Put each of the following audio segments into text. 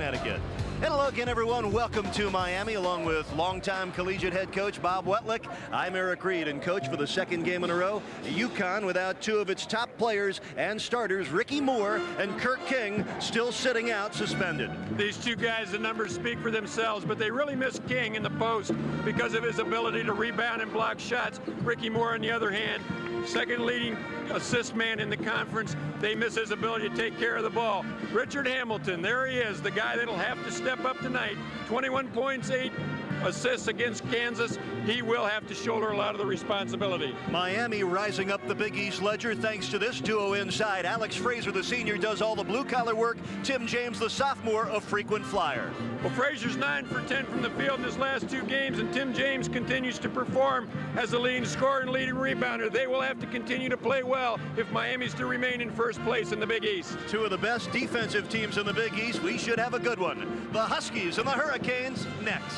Connecticut. And hello again, everyone. Welcome to Miami, along with longtime collegiate head coach Bob Wetlick. I'm Eric Reed, and coach for the second game in a row. UConn without two of its top players and starters, Ricky Moore and Kirk King, still sitting out suspended. These two guys, the numbers speak for themselves, but they really miss King in the post because of his ability to rebound and block shots. Ricky Moore, on the other hand, second leading assist man in the conference. They miss his ability to take care of the ball. Richard Hamilton, there he is, the guy that'll have to step up tonight. 21 points, 8 assists against Kansas. He will have to shoulder a lot of the responsibility. Miami rising up the Big East ledger thanks to this duo inside. Alex Frazier, the senior, does all the blue-collar work. Tim James, the sophomore, a frequent flyer. Well, Frazier's 9 for 10 from the field in his last two games, and Tim James continues to perform as the leading scorer and leading rebounder. They will have to continue to play well if Miami's to remain in first place in the Big East. Two of the best defensive teams in the Big East. We should have a good one. The Huskies and the Hurricanes next.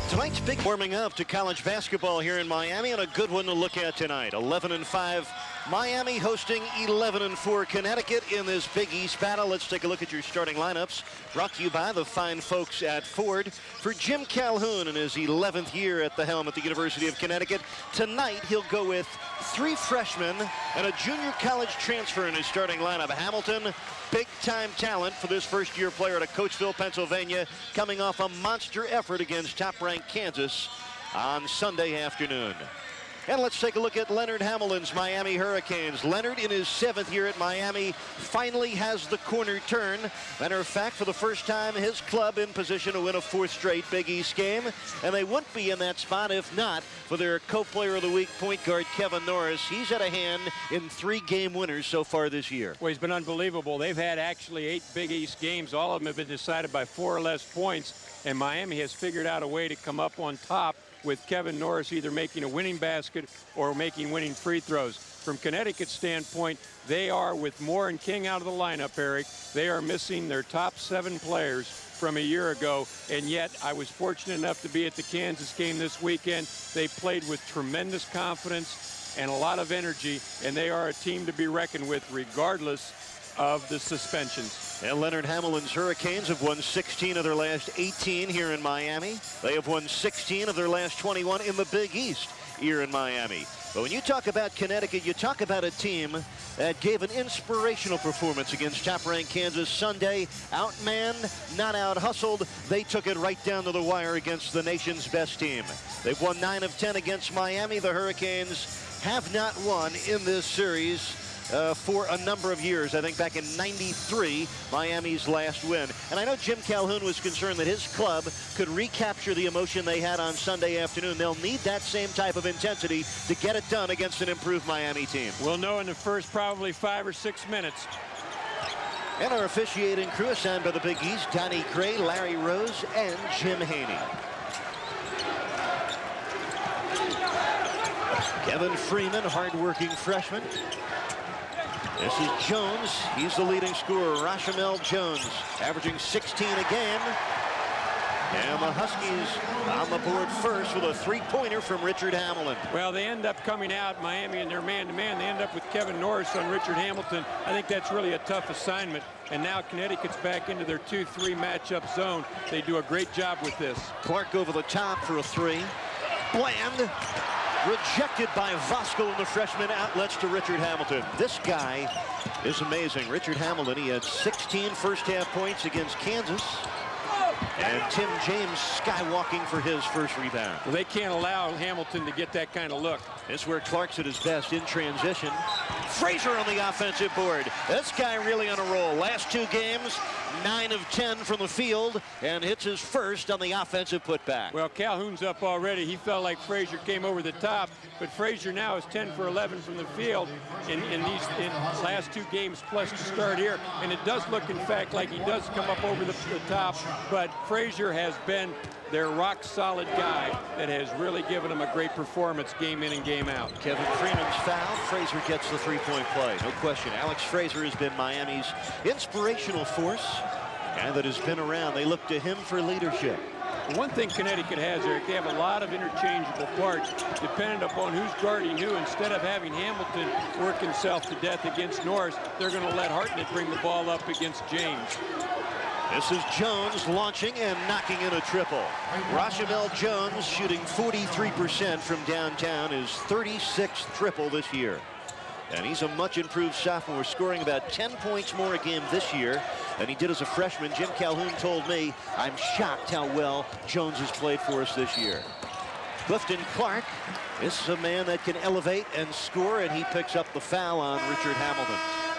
Tonight's big warming up to college basketball here in Miami, and a good one to look at tonight. 11-5 Miami hosting 11-4 Connecticut in this Big East battle. Let's take a look at your starting lineups. Brought to you by the fine folks at Ford. For Jim Calhoun in his 11th year at the helm at the University of Connecticut, tonight he'll go with 3 freshmen and a junior college transfer in his starting lineup. Hamilton, big-time talent for this first-year player out of Coatesville, Pennsylvania, coming off a monster effort against top-ranked Kansas on Sunday afternoon. And let's take a look at Leonard Hamilton's Miami Hurricanes. Leonard, in his 7th year at Miami, finally has the corner turn. Matter of fact, for the first time, his club in position to win a 4th straight Big East game. And they wouldn't be in that spot if not for their co-player of the week, point guard Kevin Norris. He's had a hand in 3 game winners so far this year. Well, he's been unbelievable. They've had actually 8 Big East games. All of them have been decided by 4 or less points. And Miami has figured out a way to come up on top with Kevin Norris either making a winning basket or making winning free throws. From Connecticut's standpoint, they are, with Moore and King out of the lineup, Eric, they are missing their top 7 players from a year ago, and yet I was fortunate enough to be at the Kansas game this weekend. They played with tremendous confidence and a lot of energy, and they are a team to be reckoned with regardless of the suspensions. And Leonard Hamilton's Hurricanes have won 16 of their last 18 here in Miami. They have won 16 of their last 21 in the Big East here in Miami. But when you talk about Connecticut, you talk about a team that gave an inspirational performance against top-ranked Kansas Sunday. Outmanned, not out-hustled. They took it right down to the wire against the nation's best team. They've won 9 of 10 against Miami. The Hurricanes have not won in this series for a number of years. I think back in '93, Miami's last win. And I know Jim Calhoun was concerned that his club could recapture the emotion they had on Sunday afternoon. They'll need that same type of intensity to get it done against an improved Miami team. We'll know in the first probably 5 or 6 minutes. And our officiating crew assigned by the Big East, Donnie Gray, Larry Rose, and Jim Haney. Kevin Freeman, hard-working freshman. This is Jones. He's the leading scorer. Rashamel Jones averaging 16 a game. And the Huskies on the board first with a 3-pointer from Richard Hamilton. Well, they end up coming out, Miami, in their man-to-man. They end up with Kevin Norris on Richard Hamilton. I think that's really a tough assignment. And now Connecticut's back into their 2-3 matchup zone. They do a great job with this. Clark over the top for a 3. Bland. Rejected by Voskuhl, and the freshman outlets to Richard Hamilton. This guy is amazing. Richard Hamilton, he had 16 first-half points against Kansas. And Tim James skywalking for his first rebound. Well, they can't allow Hamilton to get that kind of look. This is where Clark's at his best in transition. Frazier on the offensive board. This guy really on a roll. Last 2 games, 9 of 10 from the field, and hits his first on the offensive putback. Well, Calhoun's up already. He felt like Frazier came over the top, but Frazier now is 10 for 11 from the field in these last 2 games plus to start here. And it does look, in fact, like he does come up over the top, but Frazier has been their rock-solid guy that has really given them a great performance game in and game out. Kevin Freeman's foul. Frazier gets the 3-point play. No question. Alex Frazier has been Miami's inspirational force, and that has been around. They look to him for leadership. The one thing Connecticut has, Eric, they have a lot of interchangeable parts dependent upon who's guarding who. Instead of having Hamilton work himself to death against Norris, they're going to let Hartnett bring the ball up against James. This is Jones launching and knocking in a triple. Rashamel Jones shooting 43% from downtown, his 36th triple this year. And he's a much improved sophomore, scoring about 10 points more a game this year than he did as a freshman. Jim Calhoun told me, I'm shocked how well Jones has played for us this year. Clifton Clark, this is a man that can elevate and score, and he picks up the foul on Richard Hamilton.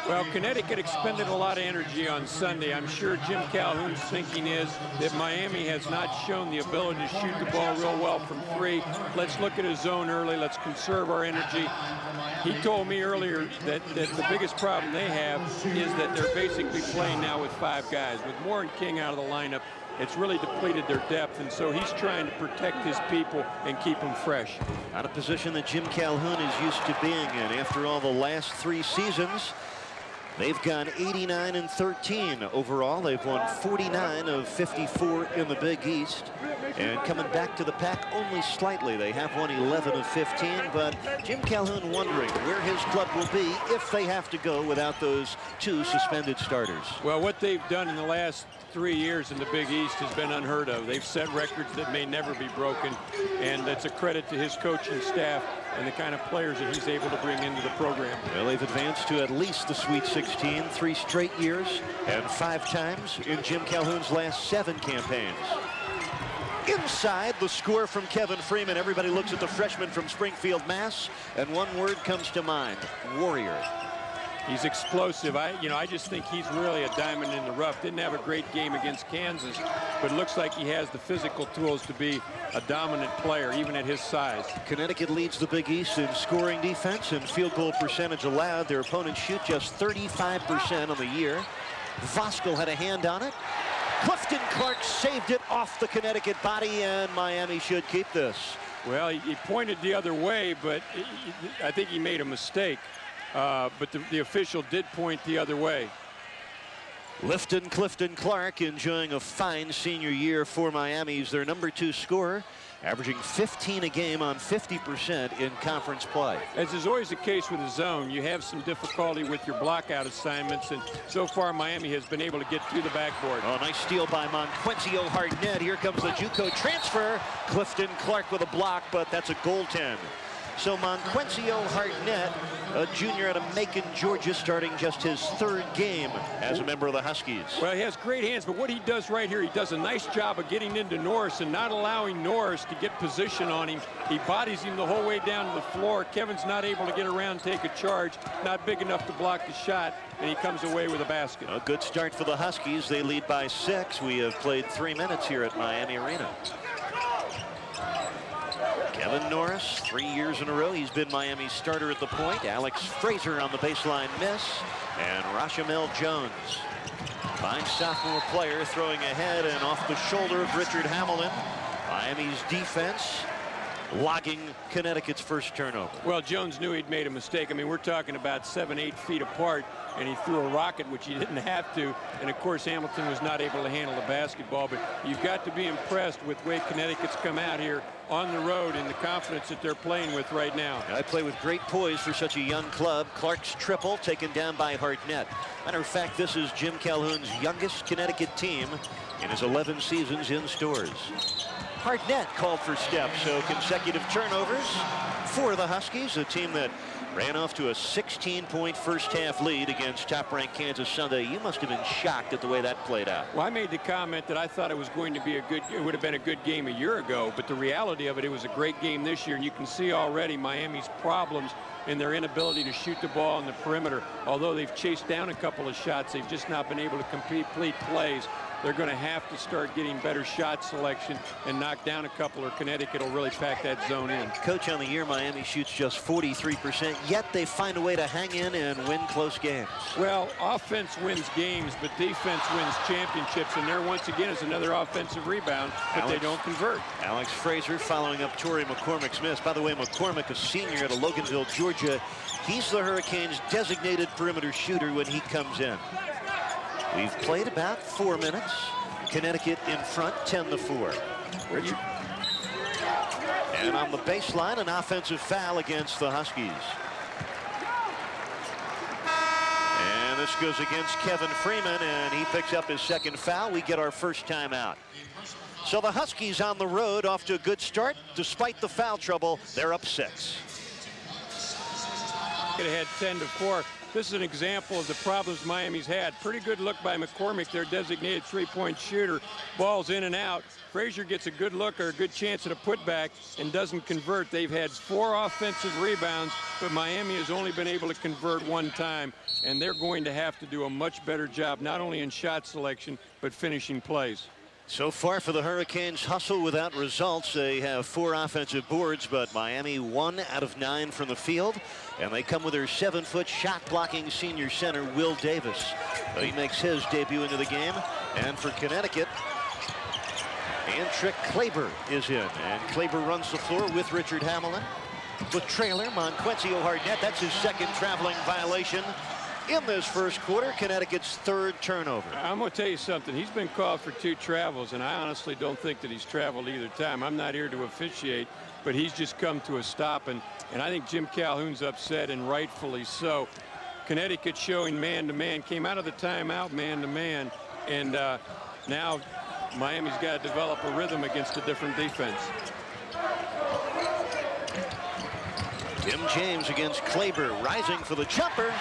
Well, Connecticut expended a lot of energy on Sunday. I'm sure Jim Calhoun's thinking is that Miami has not shown the ability to shoot the ball real well from three. Let's look at his zone early. Let's conserve our energy. He told me earlier that the biggest problem they have is that they're basically playing now with 5 guys. With Moore and King out of the lineup, it's really depleted their depth, and so he's trying to protect his people and keep them fresh. Not a position that Jim Calhoun is used to being in. After all the last 3 seasons, they've gone 89-13 overall. They've won 49 of 54 in the Big East. And coming back to the pack only slightly. They have won 11 of 15, but Jim Calhoun wondering where his club will be if they have to go without those 2 suspended starters. Well, what they've done in the last 3 years in the Big East has been unheard of. They've set records that may never be broken, and that's a credit to his coaching staff and the kind of players that he's able to bring into the program. Well, they've advanced to at least the Sweet 16 3 straight years and 5 times in Jim Calhoun's last 7 campaigns. Inside, the score from Kevin Freeman. Everybody looks at the freshman from Springfield, Mass, and one word comes to mind: warrior. He's explosive. I just think he's really a diamond in the rough. Didn't have a great game against Kansas, but looks like he has the physical tools to be a dominant player, even at his size. Connecticut leads the Big East in scoring defense and field goal percentage allowed. Their opponents shoot just 35% on the year. Voskuhl had a hand on it. Clifton Clark saved it off the Connecticut body, and Miami should keep this. Well, he pointed the other way, but I think he made a mistake. But the official did point the other way. Clifton Clark enjoying a fine senior year for Miami. He's their number 2 scorer, averaging 15 a game on 50% in conference play. As is always the case with the zone, you have some difficulty with your blockout assignments, and so far Miami has been able to get to the backboard. Oh, nice steal by Monquencio Hartnett. Here comes the JUCO transfer. Clifton Clark with a block, but that's a goaltend. So Monquencio Hartnett, a junior out of Macon, Georgia, starting just his 3rd game as a member of the Huskies. Well, he has great hands, but what he does right here, he does a nice job of getting into Norris and not allowing Norris to get position on him. He bodies him the whole way down to the floor. Kevin's not able to get around, take a charge, not big enough to block the shot, and he comes away with a basket. A good start for the Huskies. They lead by 6. We have played 3 minutes here at Miami Arena. Kevin Norris, 3 years in a row, he's been Miami's starter at the point. Alex Fraser on the baseline miss, and Rashamel Jones. Fine sophomore player throwing ahead and off the shoulder of Richard Hamilton. Miami's defense logging Connecticut's first turnover. Well, Jones knew he'd made a mistake. I mean, we're talking about 7-8 feet apart, and he threw a rocket, which he didn't have to. And of course, Hamilton was not able to handle the basketball. But you've got to be impressed with the way Connecticut's come out here on the road and the confidence that they're playing with right now. I play with great poise for such a young club. Clark's triple taken down by Hartnett. Matter of fact, this is Jim Calhoun's youngest Connecticut team in his 11 seasons in stores. Hartnett called for steps, so consecutive turnovers for the Huskies, a team that ran off to a 16-point first-half lead against top-ranked Kansas Sunday. You must have been shocked at the way that played out. Well, I made the comment that I thought it was going to be it would have been a good game a year ago, but the reality of it, it was a great game this year, and you can see already Miami's problems in their inability to shoot the ball on the perimeter. Although they've chased down a couple of shots, they've just not been able to complete plays. They're going to have to start getting better shot selection and knock down a couple, or Connecticut will really pack that zone in. Coach on the year, Miami shoots just 43%, yet they find a way to hang in and win close games. Well, offense wins games, but defense wins championships, and there once again is another offensive rebound, but they don't convert. Alex Fraser following up Torrey McCormick's miss. By the way, McCormick, a senior out of Loganville, Georgia. He's the Hurricanes' designated perimeter shooter when he comes in. We've played about 4 minutes. Connecticut in front, 10-4. Richard. And on the baseline, an offensive foul against the Huskies. And this goes against Kevin Freeman, and he picks up his second foul. We get our first timeout. So the Huskies on the road off to a good start. Despite the foul trouble, they're up 6. It had 10-4. This is an example of the problems Miami's had. Pretty good look by McCormick, their designated three-point shooter. Ball's in and out. Frazier gets a good look or a good chance at a putback and doesn't convert. They've had 4 offensive rebounds, but Miami has only been able to convert 1 time, and they're going to have to do a much better job, not only in shot selection, but finishing plays. So far for the Hurricanes, hustle without results. They have 4 offensive boards, but Miami 1 out of 9 from the field. And they come with their 7-foot shot-blocking senior center, Will Davis. He makes his debut into the game. And for Connecticut, Antrick Kleber is in. And Kleber runs the floor with Richard Hamilton. The trailer, Monquencio Hardnett. That's his second traveling violation in this first quarter. Connecticut's 3rd turnover. I'm going to tell you something. He's been called for 2 travels, and I honestly don't think that he's traveled either time. I'm not here to officiate, but he's just come to a stop, and I think Jim Calhoun's upset, and rightfully so. Connecticut showing man-to-man, came out of the timeout man-to-man, and now Miami's got to develop a rhythm against a different defense. Tim James against Kleber, rising for the jumper.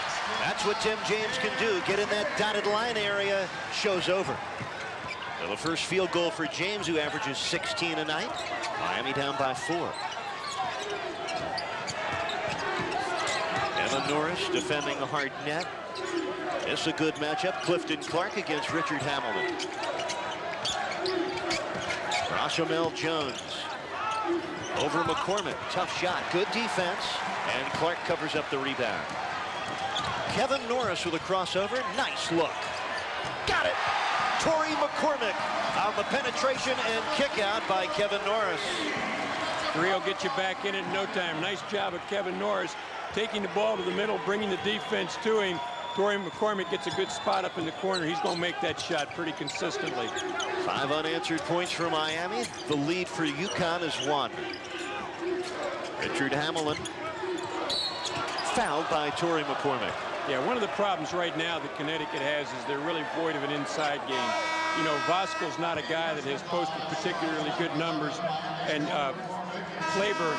That's what Tim James can do. Get in that dotted line area. Show's over. Well, the first field goal for James, who averages 16 a night. Miami down by 4. Emma Norris defending the hard net. It's a good matchup. Clifton Clark against Richard Hamilton. Roshamel Jones. Over McCormick, tough shot, good defense, and Clark covers up the rebound. Kevin Norris with a crossover, nice look. Got it! Torrey McCormick on the penetration and kick out by Kevin Norris. 3 will get you back in it in no time. Nice job of Kevin Norris taking the ball to the middle, bringing the defense to him. Torrey McCormick gets a good spot up in the corner. He's going to make that shot pretty consistently. 5 unanswered points for Miami. The lead for UConn is 1. Richard Hamilton fouled by Torrey McCormick. Yeah, one of the problems right now that Connecticut has is they're really void of an inside game. You know, Voskel's not a guy that has posted particularly good numbers, and Kleber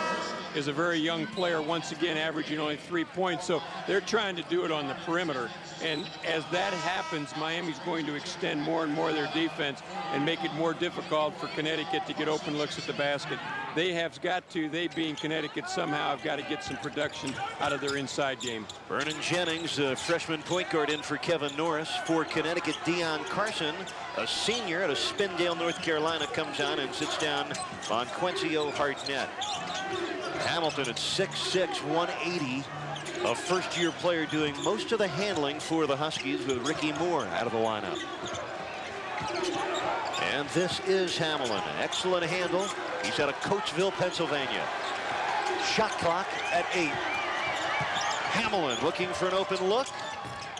is a very young player, once again averaging only 3 points, so they're trying to do it on the perimeter. And as that happens, Miami's going to extend more and more their defense and make it more difficult for Connecticut to get open looks at the basket. They have got to, they being Connecticut, somehow have got to get some production out of their inside game. Vernon Jennings, a freshman point guard, in for Kevin Norris. For Connecticut, Dion Carson, a senior out of Spindale, North Carolina, comes on and sits down on Quencio Hardnett. Hamilton at 6'6", 180. A first-year player doing most of the handling for the Huskies, with Ricky Moore out of the lineup. And this is Hamilton. Excellent handle. He's out of Coatesville, Pennsylvania. Shot clock at 8. Hamilton looking for an open look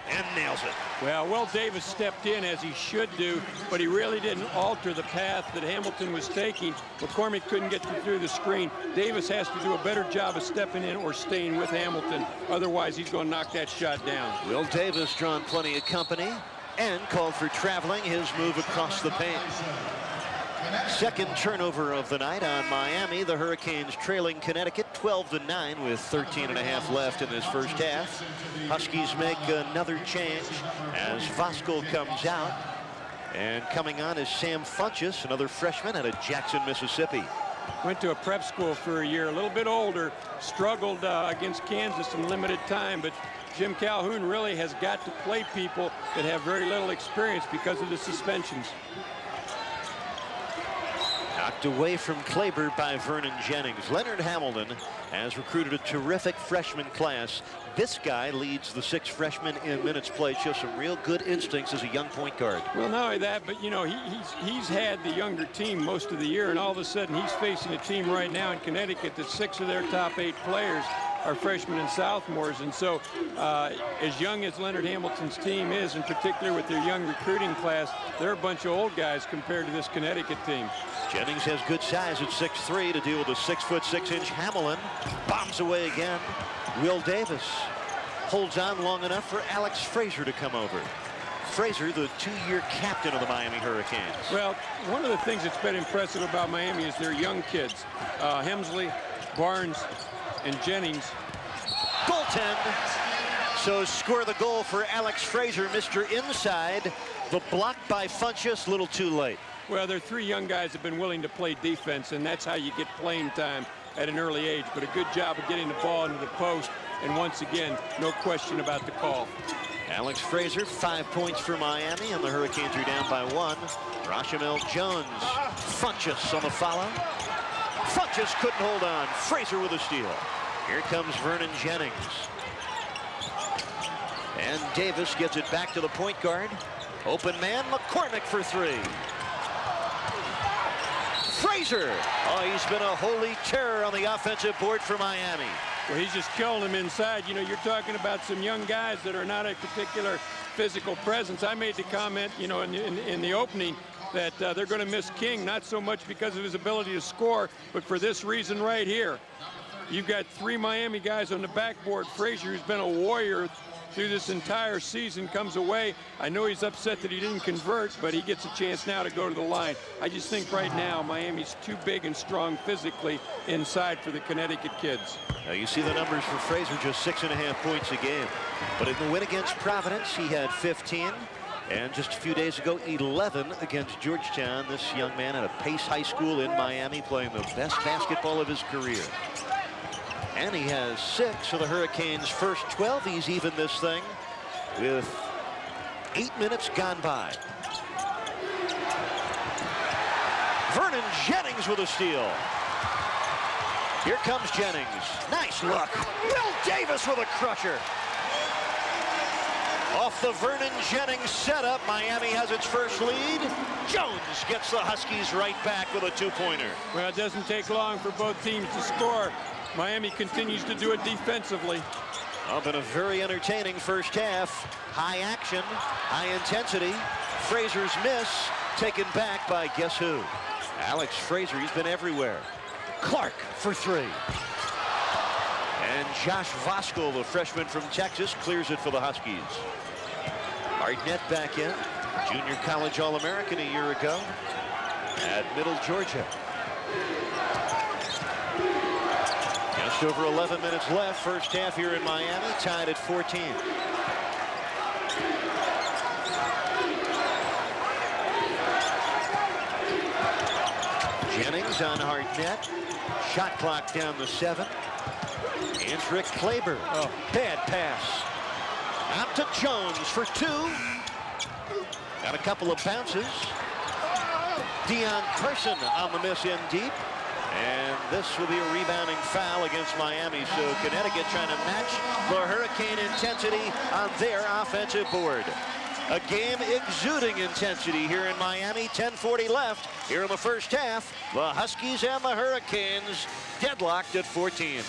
and nails it. Well, Will Davis stepped in, as he should do, but he really didn't alter the path that Hamilton was taking. McCormick couldn't get through the screen. Davis has to do a better job of stepping in or staying with Hamilton. Otherwise, he's going to knock that shot down. Will Davis drawn plenty of company and called for traveling, his move across the paint. Second turnover of the night on Miami. The Hurricanes trailing Connecticut 12-9 with 13.5 left in this first half. Huskies make another change as Voskel comes out. And coming on is Sam Funchess, another freshman out of Jackson, Mississippi. Went to a prep school for a year, a little bit older, struggled against Kansas in limited time, but Jim Calhoun really has got to play people that have very little experience because of the suspensions. Knocked away from Kleber by Vernon Jennings. Leonard Hamilton has recruited a terrific freshman class. This guy leads the 6 freshmen in minutes played. Shows some real good instincts as a young point guard. Well, not only that, but, you know, he's had the younger team most of the year, and all of a sudden he's facing a team right now in Connecticut that 6 of their top 8 players are freshmen and sophomores. And so as young as Leonard Hamilton's team is, in particular with their young recruiting class, they're a bunch of old guys compared to this Connecticut team. Jennings has good size at 6'3" to deal with a 6'6" Hamlin. Bombs away again. Will Davis holds on long enough for Alex Frazier to come over. Frazier, the 2-year captain of the Miami Hurricanes. Well, one of the things that's been impressive about Miami is their young kids. Hemsley, Barnes, and Jennings. Goaltend. So score the goal for Alex Frazier, Mr. Inside. The block by Funchess, a little too late. Well, they're 3 young guys that have been willing to play defense, and that's how you get playing time at an early age. But a good job of getting the ball into the post. And once again, no question about the call. Alex Frazier, 5 points for Miami, and the Hurricanes are down by 1. Rashamel Jones. Funchess on the follow. Funchess couldn't hold on. Frazier with a steal. Here comes Vernon Jennings. And Davis gets it back to the point guard. Open man, McCormick for 3. Frazier. Oh, he's been a holy terror on the offensive board for Miami. Well, he's just killing them inside. You know, you're talking about some young guys that are not a particular physical presence. I made the comment, you know, in the opening that they're going to miss King, not so much because of his ability to score, but for this reason right here. You've got 3 Miami guys on the backboard. Frazier, who's been a warrior through this entire season, comes away. I know he's upset that he didn't convert, but he gets a chance now to go to the line. I just think right now Miami's too big and strong physically inside for the Connecticut kids. Now you see the numbers for Frazier, just 6.5 points a game. But in the win against Providence, he had 15. And just a few days ago, 11 against Georgetown. This young man at a Pace High School in Miami, playing the best basketball of his career. And he has 6 of the Hurricanes' first 12. He's even this thing with 8 minutes gone by. Vernon Jennings with a steal. Here comes Jennings. Nice look. Will Davis with a crusher. Off the Vernon Jennings setup, Miami has its first lead. Jones gets the Huskies right back with a 2-pointer. Well, it doesn't take long for both teams to score. Miami continues to do it defensively. Been a very entertaining first half. High action, high intensity. Frazier's miss taken back by guess who? Alex Frazier. He's been everywhere. Clark for 3. And Josh Voskuhl, the freshman from Texas, clears it for the Huskies. Arnett back in. Junior college All-American a year ago at Middle Georgia. Just over 11 minutes left. First half here in Miami, tied at 14. Jennings on Arnett. Shot clock down to 7. Here's Rick Kleber. Oh, bad pass. Out to Jones for 2. Got a couple of bounces. Dion Carson on the miss in deep. And this will be a rebounding foul against Miami. So Connecticut trying to match the Hurricane intensity on their offensive board. A game exuding intensity here in Miami. 10:40 left here in the first half. The Huskies and the Hurricanes deadlocked at 14.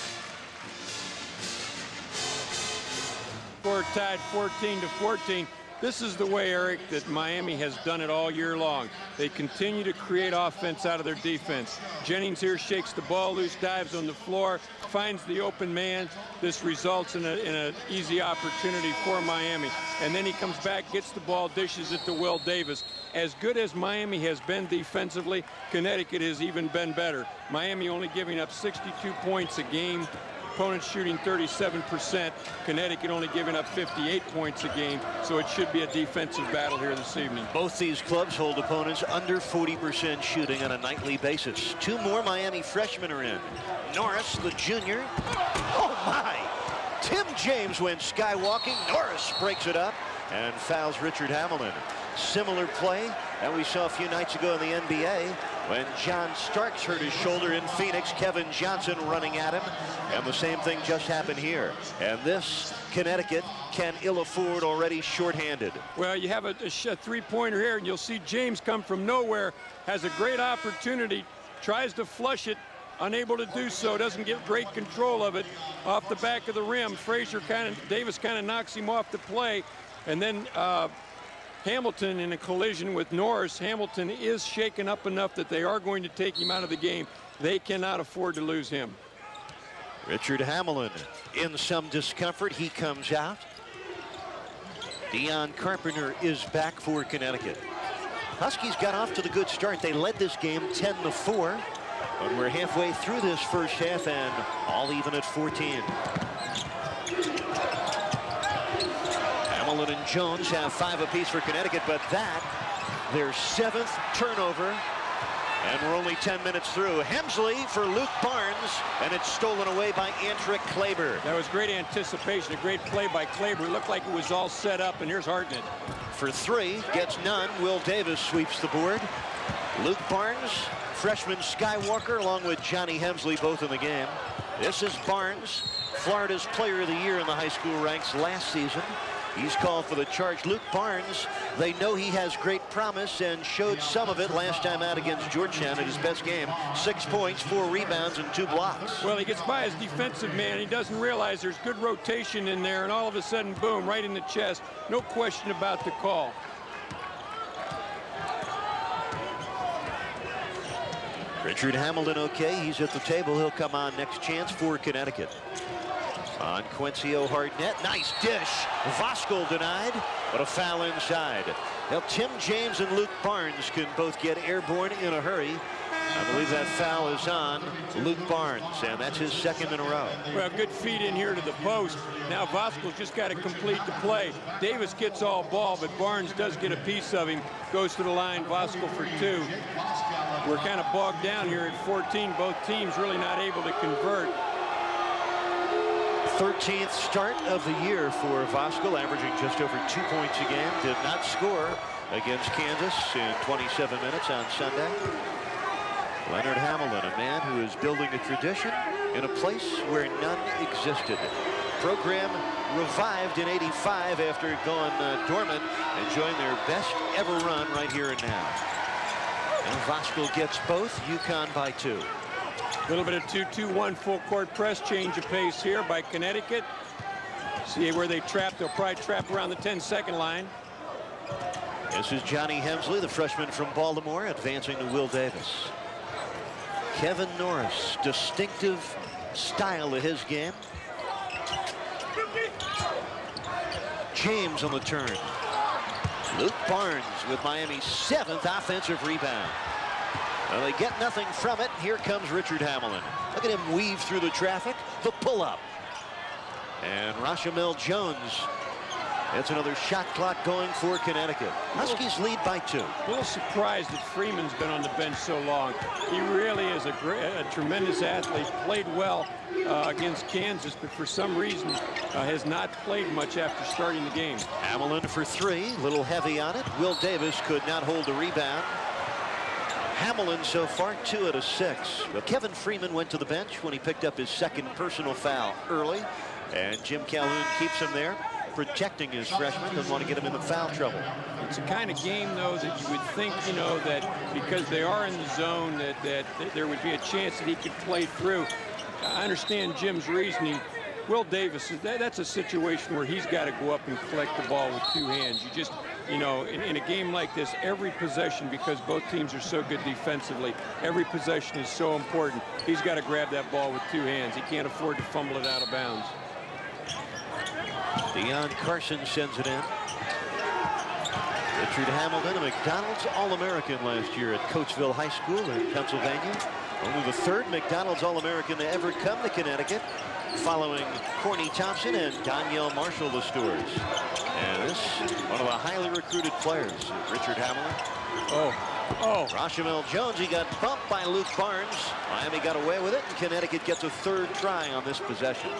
Score tied 14-14. This is the way, Eric, that Miami has done it all year long. They continue to create offense out of their defense. Jennings here shakes the ball loose, dives on the floor, finds the open man. This results in an easy opportunity for Miami. And then he comes back, gets the ball, dishes it to Will Davis. As good as Miami has been defensively, Connecticut has even been better. Miami only giving up 62 points a game. Opponents shooting 37%. Connecticut only giving up 58 points a game. So it should be a defensive battle here this evening. Both these clubs hold opponents under 40% shooting on a nightly basis. 2 more Miami freshmen are in. Norris, the junior. Oh, my. Tim James went skywalking. Norris breaks it up and fouls Richard Hamilton. Similar play that we saw a few nights ago in the NBA when John Starks hurt his shoulder in Phoenix. Kevin Johnson running at him. And the same thing just happened here. And this Connecticut can ill afford already shorthanded. Well, you have a three-pointer here, and you'll see James come from nowhere, has a great opportunity, tries to flush it, unable to do so, doesn't get great control of it off the back of the rim. Davis kind of knocks him off the play, and then Hamilton in a collision with Norris. Hamilton is shaken up enough that they are going to take him out of the game. They cannot afford to lose him. Richard Hamilton in some discomfort. He comes out. Deion Carpenter is back for Connecticut. Huskies got off to the good start. They led this game 10-4. But we're halfway through this first half and all even at 14. Hamilton and Jones have 5 apiece for Connecticut, but that, their 7th turnover. And we're only 10 minutes through. Hemsley for Luke Barnes, and it's stolen away by Antrick Kleber. That was great anticipation, a great play by Kleber. It looked like it was all set up, and here's Hartnett. For 3, gets none. Will Davis sweeps the board. Luke Barnes, freshman Skywalker, along with Johnny Hemsley, both in the game. This is Barnes, Florida's Player of the Year in the high school ranks last season. He's called for the charge. Luke Barnes, they know he has great promise and showed some of it last time out against Georgetown in his best game. 6 points, 4 rebounds, and 2 blocks. Well, he gets by his defensive man. He doesn't realize there's good rotation in there, and all of a sudden, boom, right in the chest. No question about the call. Richard Hamilton, okay, he's at the table. He'll come on next chance for Connecticut. On Quincy Hartnett, nice dish. Voskuhl denied, but a foul inside. Now Tim James and Luke Barnes can both get airborne in a hurry. I believe that foul is on Luke Barnes, and that's his 2nd in a row. Well, good feed in here to the post. Now Voskuhl's just got to complete the play. Davis gets all ball, but Barnes does get a piece of him. Goes to the line, Voskuhl for 2. We're kind of bogged down here at 14. Both teams really not able to convert. 13th start of the year for Voskuhl, averaging just over 2 points a game. Did not score against Kansas in 27 minutes on Sunday. Leonard Hamilton, a man who is building a tradition in a place where none existed. Program revived in '85 after going dormant, enjoying their best ever run right here and now. And Voskuhl gets both. UConn by 2. A little bit of 2-2-1 full court press, change of pace here by Connecticut. See where they trap. They'll probably trap around the 10-second line. This is Johnny Hemsley, the freshman from Baltimore, advancing to Will Davis. Kevin Norris, distinctive style to his game. James on the turn. Luke Barnes with Miami's 7th offensive rebound. Well, they get nothing from it. Here comes Richard Hamilton. Look at him weave through the traffic. The pull-up. And Rashamel Jones. It's another shot clock going for Connecticut. Huskies lead by 2. A little surprised that Freeman's been on the bench so long. He really is a tremendous athlete. Played well against Kansas, but for some reason has not played much after starting the game. Hamilton for 3. Little heavy on it. Will Davis could not hold the rebound. Hamilton so far 2 out of 6. But Kevin Freeman went to the bench when he picked up his 2nd personal foul early. And Jim Calhoun keeps him there, protecting his freshman. Doesn't want to get him in the foul trouble. It's a kind of game, though, that you would think, you know, that because they are in the zone, that there would be a chance that he could play through. I understand Jim's reasoning. Will Davis, that's a situation where he's got to go up and collect the ball with 2 hands. You just, you know, in a game like this, every possession, because both teams are so good defensively, every possession is so important. He's got to grab that ball with 2 hands. He can't afford to fumble it out of bounds. Deion Carson sends it in. Richard Hamilton, a McDonald's All-American last year at Coatesville High School in Pennsylvania. Only the 3rd McDonald's All-American to ever come to Connecticut, following Corny Thompson and Danielle Marshall, the Stewards. And this, one of the highly recruited players, Richard Hamilton. Rashamel Jones, he got bumped by Luke Barnes. Miami got away with it, and Connecticut gets a 3rd try on this possession.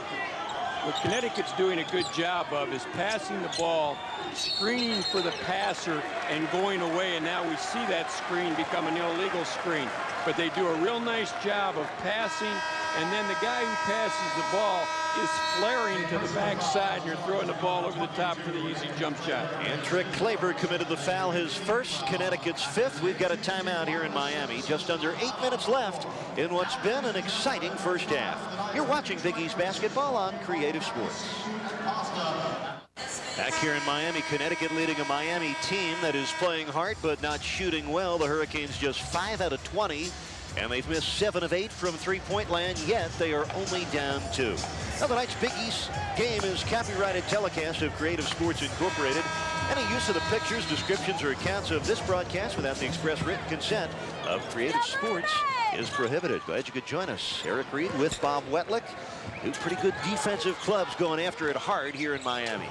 What Connecticut's doing a good job of is passing the ball, screening for the passer, and going away. And now we see that screen become an illegal screen. But they do a real nice job of passing, and then the guy who passes the ball is flaring to the backside, and you're throwing the ball over the top for the easy jump shot. Antrick Kleber committed the foul, his 1st, Connecticut's 5th. We've got a timeout here in Miami. Just under 8 minutes left in what's been an exciting first half. You're watching Big East Basketball on Creative Sports. Back here in Miami, Connecticut leading a Miami team that is playing hard but not shooting well. The Hurricanes just 5 out of 20, and they've missed 7 of 8 from three-point land, yet they are only down 2. Now, tonight's Big East game is copyrighted telecast of Creative Sports Incorporated. Any use of the pictures, descriptions, or accounts of this broadcast without the express written consent of Creative Sports is prohibited. Glad you could join us. Eric Reed with Bob Wetlick. Two pretty good defensive clubs going after it hard here in Miami.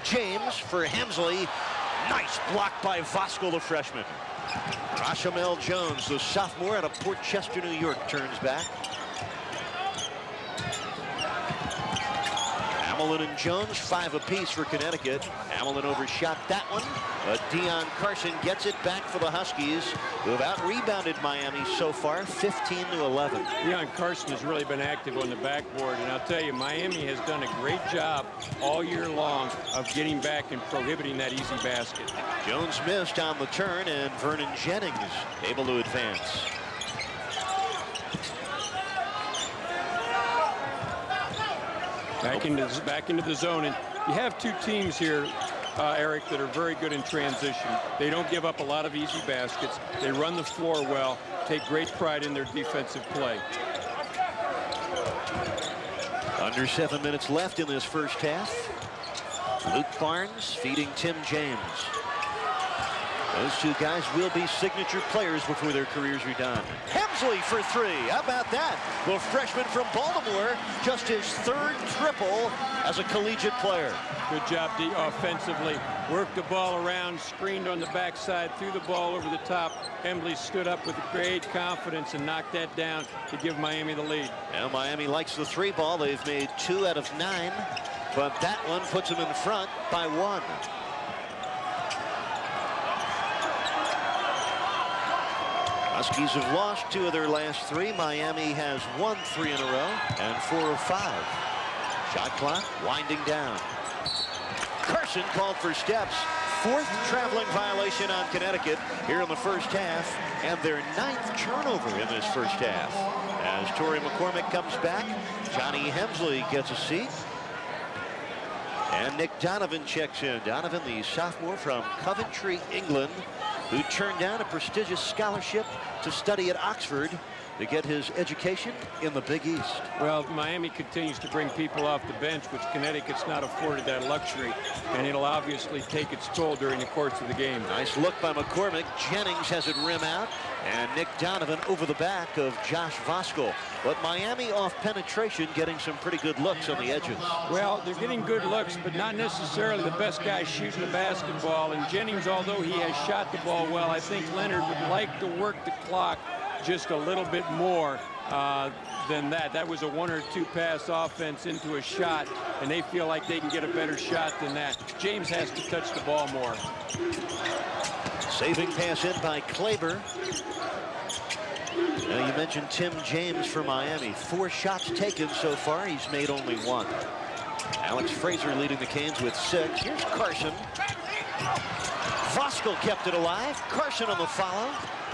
James for Hemsley. Nice block by Voskuhl, the freshman. Rashamel Jones, the sophomore out of Port Chester, New York, turns back. Hamilton and Jones, 5 apiece for Connecticut. Hamilton overshot that one, but Dion Carson gets it back for the Huskies, who have out-rebounded Miami so far, 15-11. Dion Carson has really been active on the backboard, and I'll tell you, Miami has done a great job all year long of getting back and prohibiting that easy basket. Jones missed on the turn, and Vernon Jennings able to advance. Back into the zone, and you have two teams here, Eric, that are very good in transition. They don't give up a lot of easy baskets. They run the floor well, take great pride in their defensive play. Under 7 minutes left in this first half. Luke Barnes feeding Tim James. Those two guys will be signature players before their careers are done. Hemsley for 3. How about that? The freshman from Baltimore, just his 3rd triple as a collegiate player. Good job offensively. Worked the ball around, screened on the backside, threw the ball over the top. Hemsley stood up with great confidence and knocked that down to give Miami the lead. Now Miami likes the 3 ball. They've made 2 out of 9, but that one puts them in front by 1. Huskies have lost 2 of their last 3. Miami has won 3 in a row and 4 of 5. Shot clock winding down. Carson called for steps. 4th traveling violation on Connecticut here in the first half, and their 9th turnover in this first half. As Torrey McCormick comes back, Johnny Hemsley gets a seat. And Nick Donovan checks in. Donovan, the sophomore from Coventry, England, who turned down a prestigious scholarship to study at Oxford to get his education in the Big East. Well, Miami continues to bring people off the bench, which Connecticut's not afforded that luxury, and it'll obviously take its toll during the course of the game. Nice look by McCormick. Jennings has it rim out, and Nick Donovan over the back of Josh Voskuhl. But Miami off penetration, getting some pretty good looks on the edges. Well, they're getting good looks, but not necessarily the best guy shooting the basketball. And Jennings, although he has shot the ball well, I think Leonard would like to work the clock just a little bit more than that. That was a 1 or 2 pass offense into a shot, and they feel like they can get a better shot than that. James has to touch the ball more. Saving pass in by Kleber. Now you mentioned Tim James for Miami. 4 shots taken so far. He's made only 1. Alex Fraser leading the Canes with 6. Here's Carson. Voskuhl kept it alive. Carson on the follow.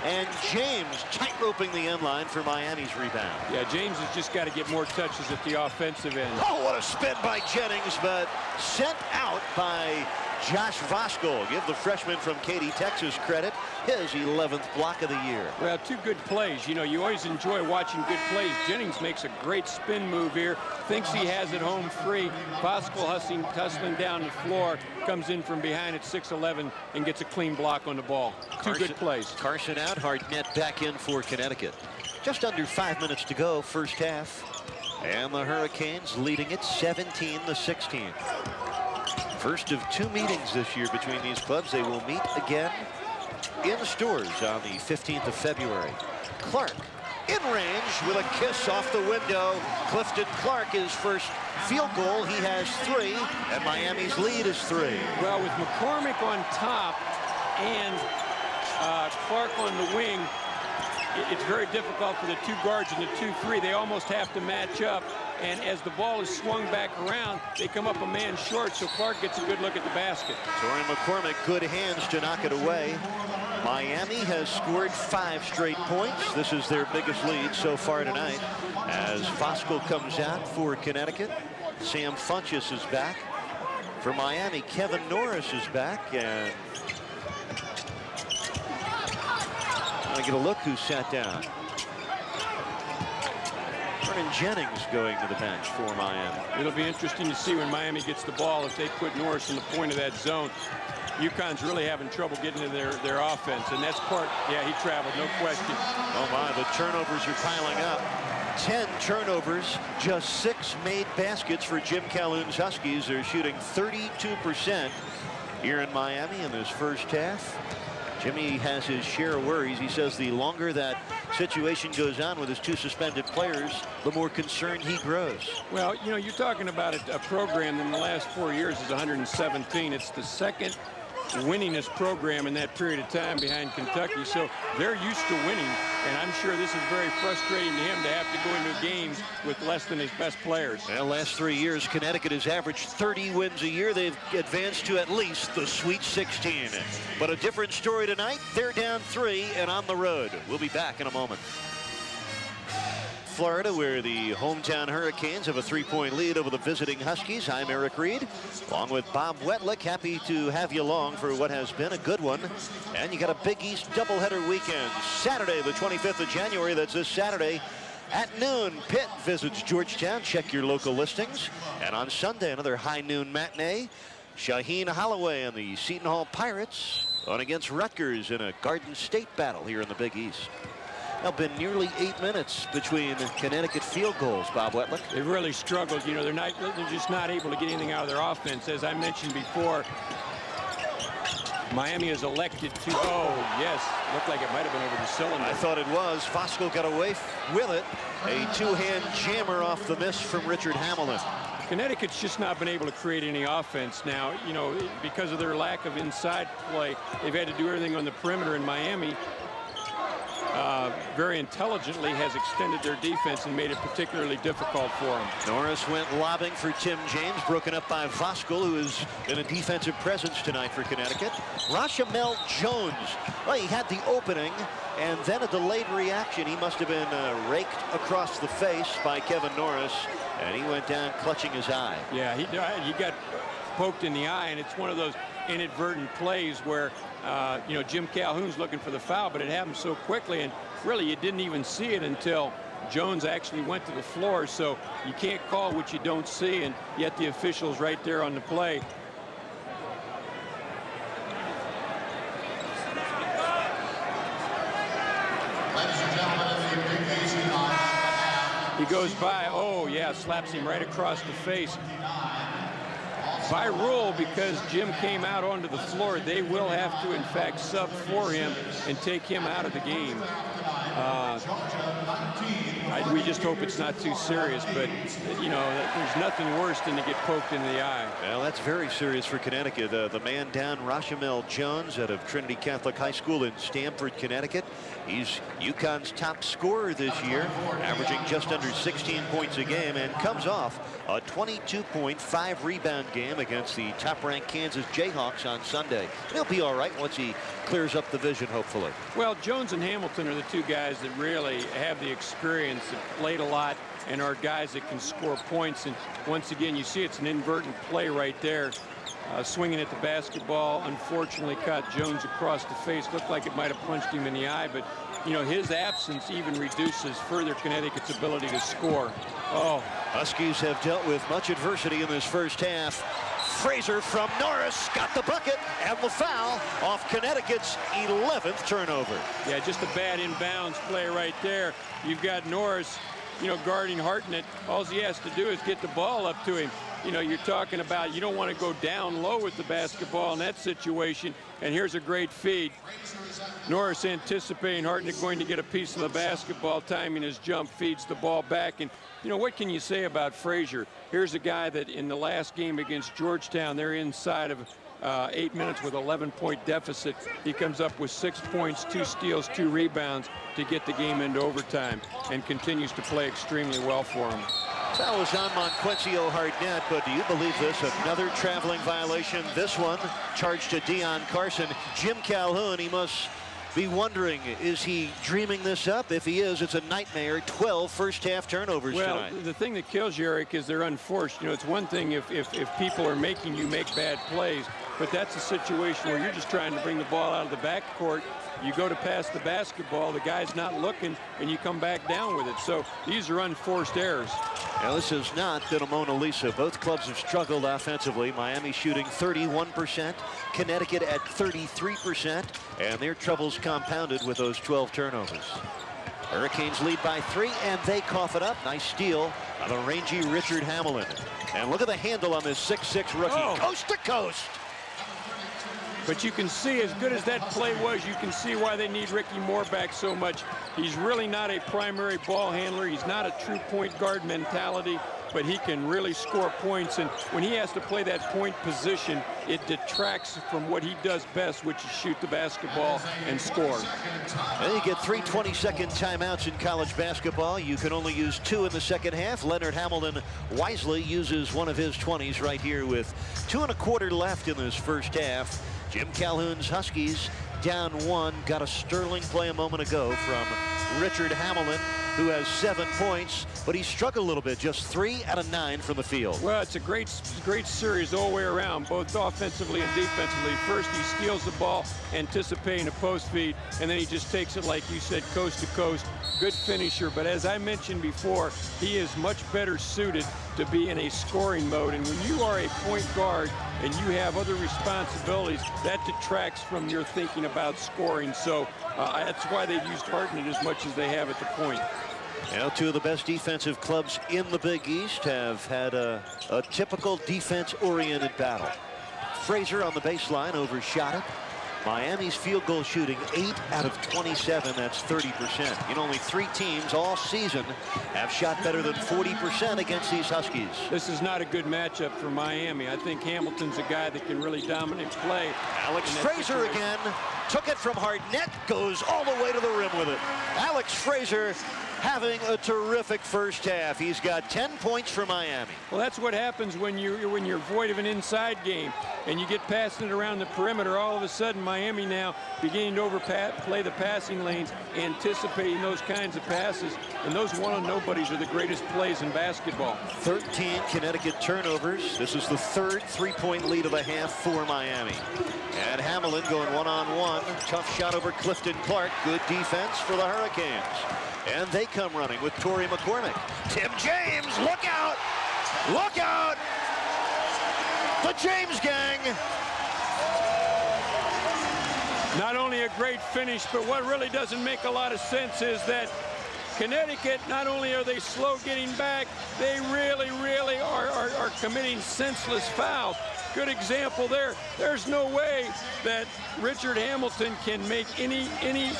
And James tight-roping the end line for Miami's rebound. Yeah, James has just got to get more touches at the offensive end. Oh, what a spin by Jennings, but sent out by Josh Voskuhl. Give the freshman from Katy, Texas credit. His 11th block of the year. Well, 2 good plays. You know, you always enjoy watching good plays. Jennings makes a great spin move here. Thinks he has it home free. Voskuhl hustling down the floor. Comes in from behind at 6'11" and gets a clean block on the ball. 2 good plays. Carson out. Hartnett back in for Connecticut. Just under 5 minutes to go, first half. And the Hurricanes leading it 17-16. First of 2 meetings this year between these clubs. They will meet again in stores on the 15th of February. Clark in range with a kiss off the window. Clifton Clark, his first field goal. He has 3, and Miami's lead is 3. Well, with McCormick on top and Clark on the wing, it's very difficult for the 2 guards and the 2-3. They almost have to match up. And as the ball is swung back around, they come up a man short, so Clark gets a good look at the basket. Torrey McCormick, good hands to knock it away. Miami has scored 5 straight points. This is their biggest lead so far tonight. As Voskuhl comes out for Connecticut, Sam Funchess is back. For Miami, Kevin Norris is back, and I get a look who sat down. Vernon Jennings going to the bench for Miami. It'll be interesting to see when Miami gets the ball if they put Norris in the point of that zone. UConn's really having trouble getting into their offense, and that's part. Yeah, he traveled, no question. Oh my, the turnovers are piling up. 10 turnovers, just 6 made baskets for Jim Calhoun's Huskies. They're shooting 32% here in Miami in this first half. Jimmy has his share of worries. He says the longer that situation goes on with his 2 suspended players, the more concerned he grows. Well, you know, you're talking about a program that in the last 4 years is 117. It's the second winningest program in that period of time behind Kentucky, so they're used to winning, and I'm sure this is very frustrating to him to have to go into games with less than his best players. Well, last 3 years, Connecticut has averaged 30 wins a year. They've advanced to at least the Sweet 16. But a different story tonight. They're down 3 and on the road. We'll be back in a moment. Florida, where the hometown Hurricanes have a 3-point lead over the visiting Huskies. I'm Eric Reed, along with Bob Wetlick. Happy to have you along for what has been a good one. And you got a Big East doubleheader weekend. Saturday, the 25th of January, that's this Saturday at noon. Pitt visits Georgetown. Check your local listings. And on Sunday, another high noon matinee. Shaheen Holloway and the Seton Hall Pirates on against Rutgers in a Garden State battle here in the Big East. Now been nearly 8 minutes between Connecticut field goals, Bob Wetlick. They've really struggled. You know, they're just not able to get anything out of their offense. As I mentioned before, Miami has elected to, oh, yes, looked like it might have been over the cylinder. I thought it was. Fosco got away with it. A 2-hand jammer off the miss from Richard Hamilton. Connecticut's just not been able to create any offense now, you know, because of their lack of inside play. They've had to do everything on the perimeter, in Miami very intelligently has extended their defense and made it particularly difficult for them. Norris went lobbing for Tim James, broken up by Voskuhl, who has been a defensive presence tonight for Connecticut. Rashamel Jones, well, he had the opening, and then a delayed reaction. He must have been raked across the face by Kevin Norris, and he went down clutching his eye. Yeah, he got poked in the eye, and it's one of those inadvertent plays where you know, Jim Calhoun's looking for the foul, but it happened so quickly, and really you didn't even see it until Jones actually went to the floor. So you can't call what you don't see, and yet the official's right there on the play. He goes by, oh yeah, slaps him right across the face. By rule, because Jim came out onto the floor, they will have to, in fact, sub for him and take him out of the game. We just hope it's not too serious, but, you know, there's nothing worse than to get poked in the eye. Well, that's very serious for Connecticut. The man down, Rashamel Jones, out of Trinity Catholic High School in Stamford, Connecticut. He's UConn's top scorer this year, averaging just under 16 points a game, and comes off a 22.5 rebound game against the top-ranked Kansas Jayhawks on Sunday. He'll be all right once he clears up the vision, hopefully. Well, Jones and Hamilton are the two guys that really have the experience, that played a lot, and are guys that can score points. And once again, you see it's an inadvertent play right there. Swinging at the basketball, unfortunately caught Jones across the face. Looked like it might have punched him in the eye, but you know, his absence even reduces further Connecticut's ability to score. Oh, Huskies have dealt with much adversity in this first half. Fraser from Norris got the bucket and the foul off Connecticut's 11th turnover. Yeah, just a bad inbounds play right there. You've got Norris, you know, guarding Hartnett. All he has to do is get the ball up to him. You know, you're talking about you don't want to go down low with the basketball in that situation. And here's a great feed. Norris anticipating Hartnett going to get a piece of the basketball, timing his jump, feeds the ball back. And, you know, what can you say about Frazier? Here's a guy that in the last game against Georgetown, they're inside of 8 minutes with 11-point deficit. He comes up with 6 points, 2 steals, 2 rebounds to get the game into overtime, and continues to play extremely well for him. That was on Monquencio Hartnett, but do you believe this? Another traveling violation. This one charged to Deion Carson. Jim Calhoun, he must be wondering, is he dreaming this up? If he is, it's a nightmare. 12 first-half turnovers tonight. Well, the thing that kills you, Eric, is they're unforced. You know, it's one thing if people are making you make bad plays, but that's a situation where you're just trying to bring the ball out of the backcourt. You go to pass the basketball, the guy's not looking, and you come back down with it. So these are unforced errors. Now, this has not been a Mona Lisa. Both clubs have struggled offensively. Miami shooting 31%, Connecticut at 33%, and their troubles compounded with those 12 turnovers. Hurricanes lead by 3, and they cough it up. Nice steal of a rangy Richard Hamilton. And look at the handle on this 6'6" rookie, coast to coast. But you can see, as good as that play was, you can see why they need Ricky Moore back so much. He's really not a primary ball handler. He's not a true point guard mentality, but he can really score points. And when he has to play that point position, it detracts from what he does best, which is shoot the basketball and score. Well, you get 3 20-second timeouts in college basketball. You can only use 2 in the second half. Leonard Hamilton wisely uses one of his 20s right here with 2 1/4 left in this first half. Jim Calhoun's Huskies down 1. Got a sterling play a moment ago from Richard Hamilton, who has 7 points, but he struggled a little bit. Just 3 out of 9 from the field. Well, it's a great series all the way around, both offensively and defensively. First, he steals the ball, anticipating a post feed, and then he just takes it, like you said, coast to coast. Good finisher, but as I mentioned before, he is much better suited to be in a scoring mode. And when you are a point guard and you have other responsibilities, that detracts from your thinking about scoring. So that's why they've used Hartnett as much as they have at the point. Now, 2 of the best defensive clubs in the Big East have had a typical defense-oriented battle. Frazier on the baseline overshot it. Miami's field goal shooting 8 out of 27. That's 30%. You know, only 3 teams all season have shot better than 40% against these Huskies. This is not a good matchup for Miami. I think Hamilton's a guy that can really dominate play. Alex Frazier again took it from Hartnett, goes all the way to the rim with it. Alex Frazier having a terrific first half. He's got 10 points for Miami. Well, that's what happens when you're void of an inside game and you get passing it around the perimeter. All of a sudden, Miami now beginning to overplay the passing lanes, anticipating those kinds of passes, and those one-on-nobodies are the greatest plays in basketball. 13 Connecticut turnovers. This is the 3rd 3-point lead of the half for Miami. And Hamilton going one-on-one. Tough shot over Clifton Clark. Good defense for the Hurricanes. And they come running with Torrey McCormick. Tim James, look out! Look out! The James gang! Not only a great finish, but what really doesn't make a lot of sense is that Connecticut, not only are they slow getting back, they really are committing senseless fouls. Good example there. There's no way that Richard Hamilton can make any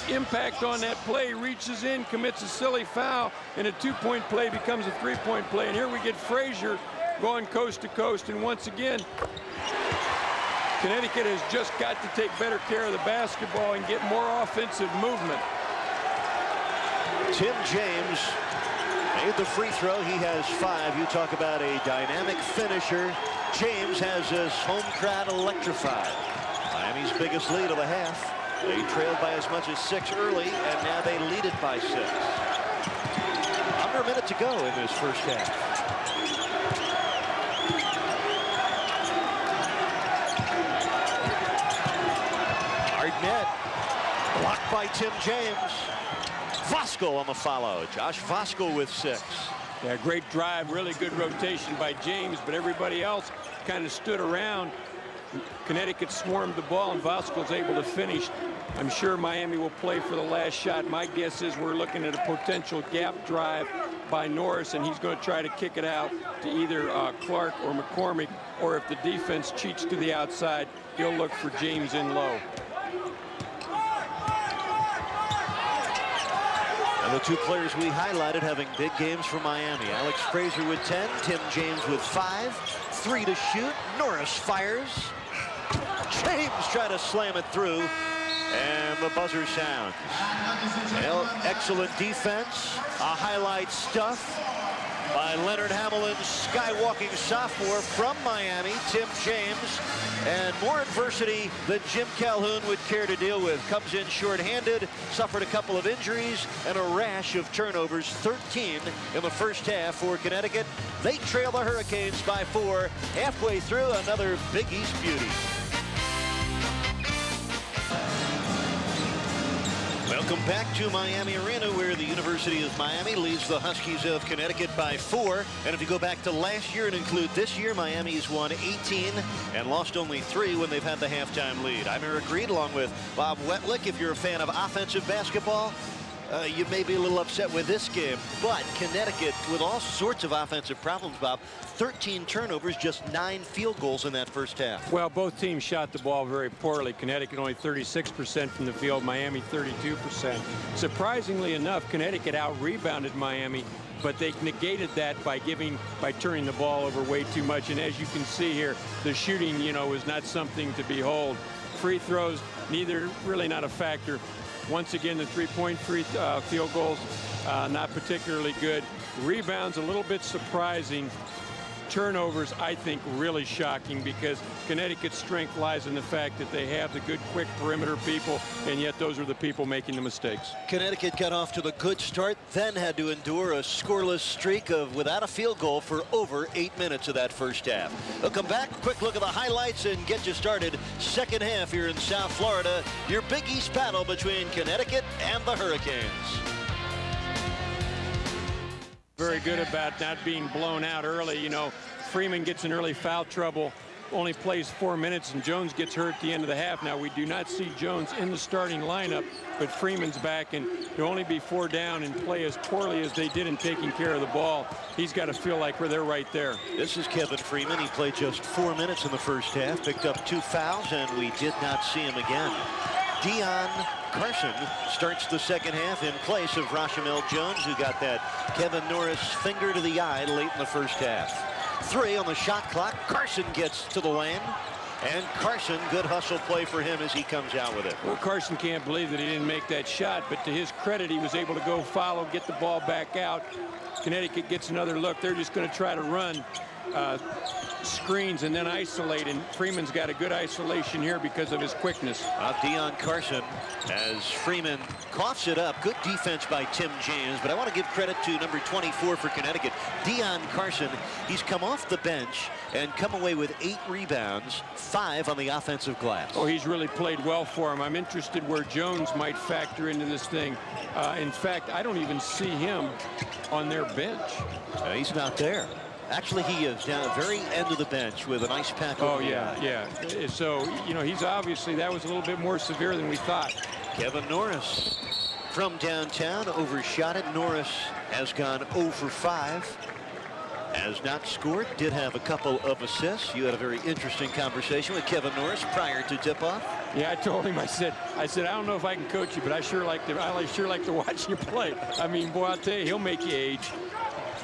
impact on that play. Reaches in, commits a silly foul, and a 2-point play becomes a 3-point play. And here we get Frazier going coast to coast. And once again, Connecticut has just got to take better care of the basketball and get more offensive movement. Tim James made the free throw. He has 5. You talk about a dynamic finisher. James has his home crowd electrified. Miami's biggest lead of the half. They trailed by as much as 6 early, and now they lead it by 6. Under a minute to go in this first half. Hartnett blocked by Tim James. Voskuhl on the follow. Josh Voskuhl with 6. Yeah, great drive, really good rotation by James, but everybody else kind of stood around. Connecticut swarmed the ball, and Voskuhl's able to finish. I'm sure Miami will play for the last shot. My guess is we're looking at a potential gap drive by Norris, and he's going to try to kick it out to either Clark or McCormick, or if the defense cheats to the outside, he'll look for James in low. And the 2 players we highlighted having big games for Miami. Alex Frazier with 10, Tim James with 5. 3 to shoot. Norris fires. James trying to slam it through. And the buzzer sounds. Well, excellent defense. A highlight stuff by Leonard Hamlin's skywalking sophomore from Miami, Tim James. And more adversity than Jim Calhoun would care to deal with. Comes in shorthanded, suffered a couple of injuries, and a rash of turnovers, 13 in the first half for Connecticut. They trail the Hurricanes by 4, halfway through another Big East beauty. Welcome back to Miami Arena, where the University of Miami leads the Huskies of Connecticut by 4. And if you go back to last year and include this year, Miami's won 18 and lost only 3 when they've had the halftime lead. I'm Eric Reed along with Bob Wetlick. If you're a fan of offensive basketball, you may be a little upset with this game, but Connecticut with all sorts of offensive problems, Bob. 13 turnovers, just 9 field goals in that first half. Well, both teams shot the ball very poorly. Connecticut only 36% from the field, Miami 32%. Surprisingly enough, Connecticut out-rebounded Miami, but they negated that by turning the ball over way too much. And as you can see here, the shooting, is not something to behold. Free throws, really not a factor. Once again, the three-point field goals, not particularly good. Rebounds, a little bit surprising. Turnovers, I think, really shocking, because Connecticut's strength lies in the fact that they have the good, quick perimeter people, and yet those are the people making the mistakes. Connecticut got off to the good start, then had to endure a scoreless streak without a field goal for over 8 minutes of that first half. We'll come back, quick look at the highlights, and get you started. Second half here in South Florida, your Big East battle between Connecticut and the Hurricanes. Very good about not being blown out early. Freeman gets in early foul trouble, only plays 4 minutes, and Jones gets hurt at the end of the half. Now, we do not see Jones in the starting lineup, but Freeman's back, and to only be 4 down and play as poorly as they did in taking care of the ball, he's got to feel like they're right there. This is Kevin Freeman. He played just 4 minutes in the first half, picked up 2 fouls, and we did not see him again. Dion Carson starts the second half in place of Rashamel Jones, who got that Kevin Norris finger to the eye late in the first half. 3 on the shot clock. Carson gets to the lane. And Carson, good hustle play for him as he comes out with it. Well, Carson can't believe that he didn't make that shot, but to his credit, he was able to go follow, get the ball back out. Connecticut gets another look. They're just going to try to run screens and then isolate, and Freeman's got a good isolation here because of his quickness. Dion Carson, as Freeman coughs it up. Good defense by Tim James, but I want to give credit to number 24 for Connecticut, Dion Carson. He's come off the bench and come away with 8 rebounds, 5 on the offensive glass. Oh, he's really played well for him. I'm interested where Jones might factor into this thing. In fact, I don't even see him on their bench. He's not there. Actually, he is down at the very end of the bench with an ice pack over the eye. Yeah. So, he's obviously, that was a little bit more severe than we thought. Kevin Norris from downtown overshot it. Norris has gone 0 for 5. Has not scored, did have a couple of assists. You had a very interesting conversation with Kevin Norris prior to tip-off. Yeah, I told him, I said, I don't know if I can coach you, but I sure like to watch you play. I mean, boy, I'll tell you, he'll make you age.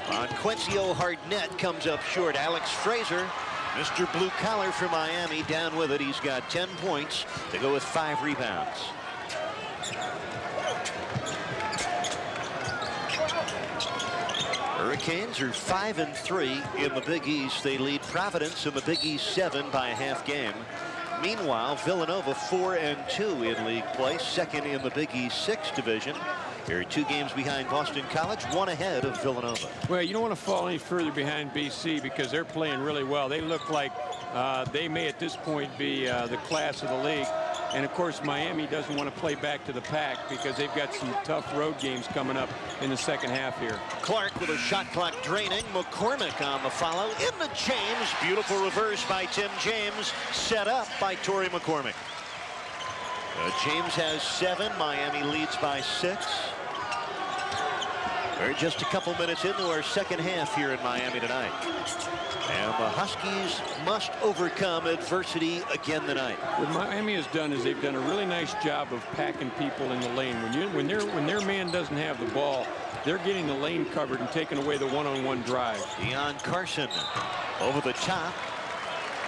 Quincio Hardnett comes up short. Alex Fraser, Mr. Blue Collar for Miami, down with it. He's got 10 points to go with 5 rebounds. Hurricanes are 5-3 in the Big East. They lead Providence in the Big East 7 by a half game. Meanwhile, Villanova 4-2 in league play, second in the Big East 6 division. They're 2 games behind Boston College, 1 ahead of Villanova. Well, you don't want to fall any further behind BC because they're playing really well. They look like they may at this point be the class of the league. And of course, Miami doesn't want to play back to the pack because they've got some tough road games coming up in the second half here. Clark with a shot clock draining. McCormick on the follow. Into James. Beautiful reverse by Tim James. Set up by Torrey McCormick. James has 7. Miami leads by 6. We're just a couple minutes into our second half here in Miami tonight. And the Huskies must overcome adversity again tonight. What Miami has done is they've done a really nice job of packing people in the lane. When their man doesn't have the ball, they're getting the lane covered and taking away the one-on-one drive. Dion Carson over the top.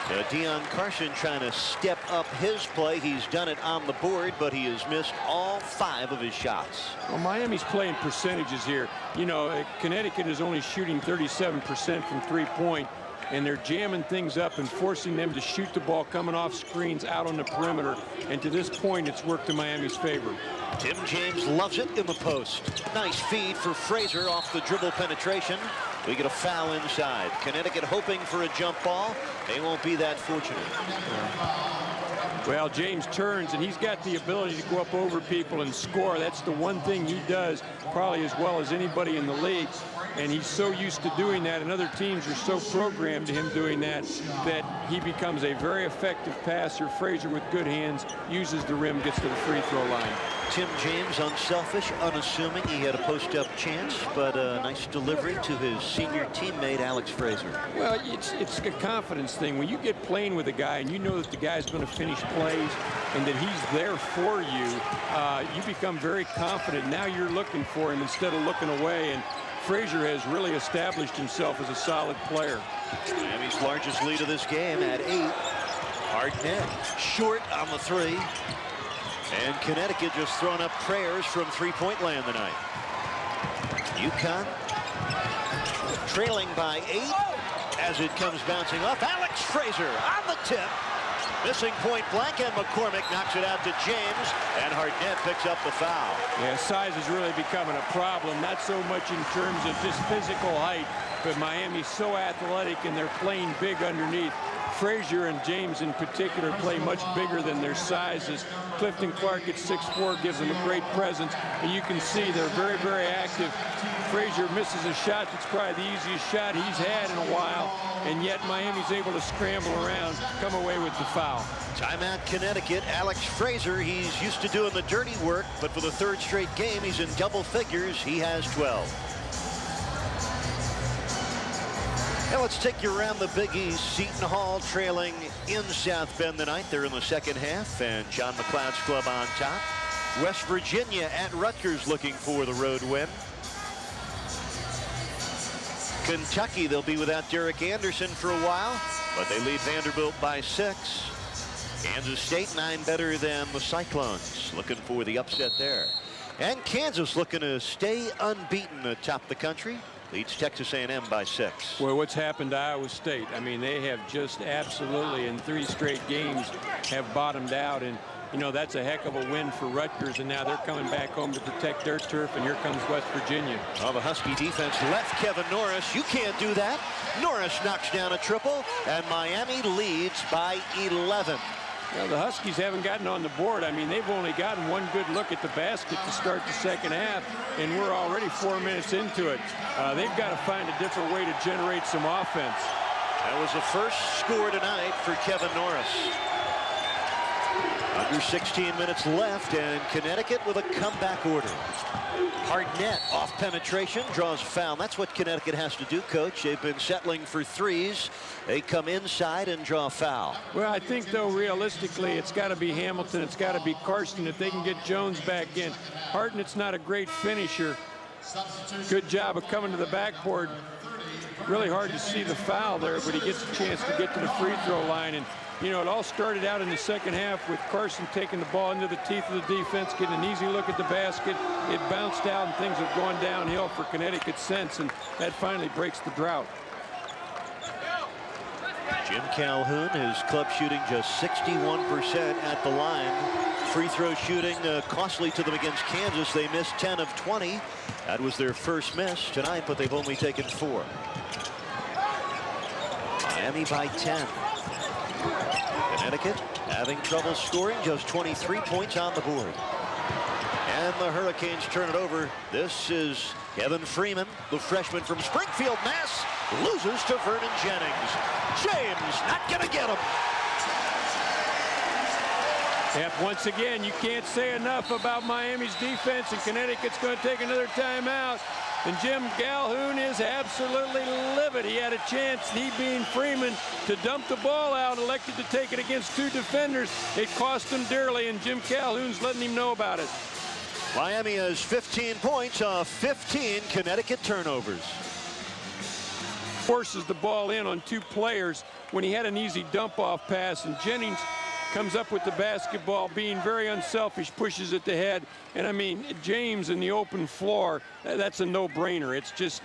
Deion Carson trying to step up his play. He's done it on the board, but he has missed all 5 of his shots. Well, Miami's playing percentages here. You know, Connecticut is only shooting 37% from three-point, and they're jamming things up and forcing them to shoot the ball coming off screens out on the perimeter. And to this point, it's worked in Miami's favor. Tim James loves it in the post. Nice feed for Frazier off the dribble penetration. We get a foul inside. Connecticut hoping for a jump ball. They won't be that fortunate. Well, James turns, and he's got the ability to go up over people and score. That's the one thing he does probably as well as anybody in the league. And he's so used to doing that, and other teams are so programmed to him doing that, that he becomes a very effective passer. Frazier with good hands, uses the rim, gets to the free throw line. Tim James, unselfish, unassuming. He had a post-up chance, but a nice delivery to his senior teammate, Alex Frazier. Well, it's a confidence thing. When you get playing with a guy and you know that the guy's going to finish plays and that he's there for you, you become very confident. Now you're looking for him instead of looking away, and Frazier has really established himself as a solid player. Miami's largest lead of this game at 8. Hard net, short on the 3. And Connecticut just throwing up prayers from three-point land tonight. UConn trailing by 8 as it comes bouncing off. Alex Frazier on the tip. Missing point blank, and McCormick knocks it out to James, and Hartnett picks up the foul. Yeah, size is really becoming a problem, not so much in terms of just physical height, but Miami's so athletic and they're playing big underneath. Frazier and James in particular play much bigger than their sizes. Clifton Clark at 6'4" gives them a great presence, and you can see they're very, very active. Frazier misses a shot that's probably the easiest shot he's had in a while, and yet Miami's able to scramble around, come away with the foul. Timeout Connecticut. Alex Frazier, he's used to doing the dirty work, but for the 3rd straight game, he's in double figures. He has 12. Now let's take you around the Big East. Seton Hall trailing in South Bend tonight. They're in the second half, and John McLeod's club on top. West Virginia at Rutgers looking for the road win. Kentucky, they'll be without Derek Anderson for a while, but they lead Vanderbilt by 6. Kansas State 9 better than the Cyclones. Looking for the upset there. And Kansas looking to stay unbeaten atop the country. Leads Texas A&M by 6. Well, what's happened to Iowa State? I mean, they have just absolutely in 3 straight games have bottomed out, and you know that's a heck of a win for Rutgers, and now they're coming back home to protect their turf, and here comes West Virginia. Oh, the Husky defense left Kevin Norris. You can't do that. Norris knocks down a triple, and Miami leads by 11. Well, the Huskies haven't gotten on the board. I mean, they've only gotten one good look at the basket to start the second half, and we're already 4 minutes into it. They've got to find a different way to generate some offense. That was the first score tonight for Kevin Norris. Under 16 minutes left, and Connecticut with a comeback order. Hartnett off penetration, draws a foul. That's what Connecticut has to do, Coach. They've been settling for threes. They come inside and draw a foul. Well, I think, though, realistically, it's got to be Hamilton. It's got to be Carson if they can get Jones back in. Hartnett's not a great finisher. Good job of coming to the backboard. Really hard to see the foul there, but he gets a chance to get to the free throw line. And you know, it all started out in the second half with Carson taking the ball into the teeth of the defense, getting an easy look at the basket. It bounced out, and things have gone downhill for Connecticut since, and that finally breaks the drought. Jim Calhoun, his club shooting just 61% at the line. Free throw shooting costly to them against Kansas. They missed 10 of 20. That was their first miss tonight, but they've only taken 4. Miami by 10. Connecticut having trouble scoring, just 23 points on the board. And the Hurricanes turn it over. This is Kevin Freeman, the freshman from Springfield, Mass. Loses to Vernon Jennings. James not going to get him. Yep, once again, you can't say enough about Miami's defense, and Connecticut's going to take another timeout. And Jim Calhoun is absolutely livid. He had a chance, he being Freeman, to dump the ball out, elected to take it against 2 defenders. It cost him dearly, and Jim Calhoun's letting him know about it. Miami has 15 points off 15 Connecticut turnovers. Forces the ball in on 2 players. when he had an easy dump-off pass, and Jennings comes up with the basketball, being very unselfish, pushes it to head. And I mean, James in the open floor, that's a no-brainer. It's just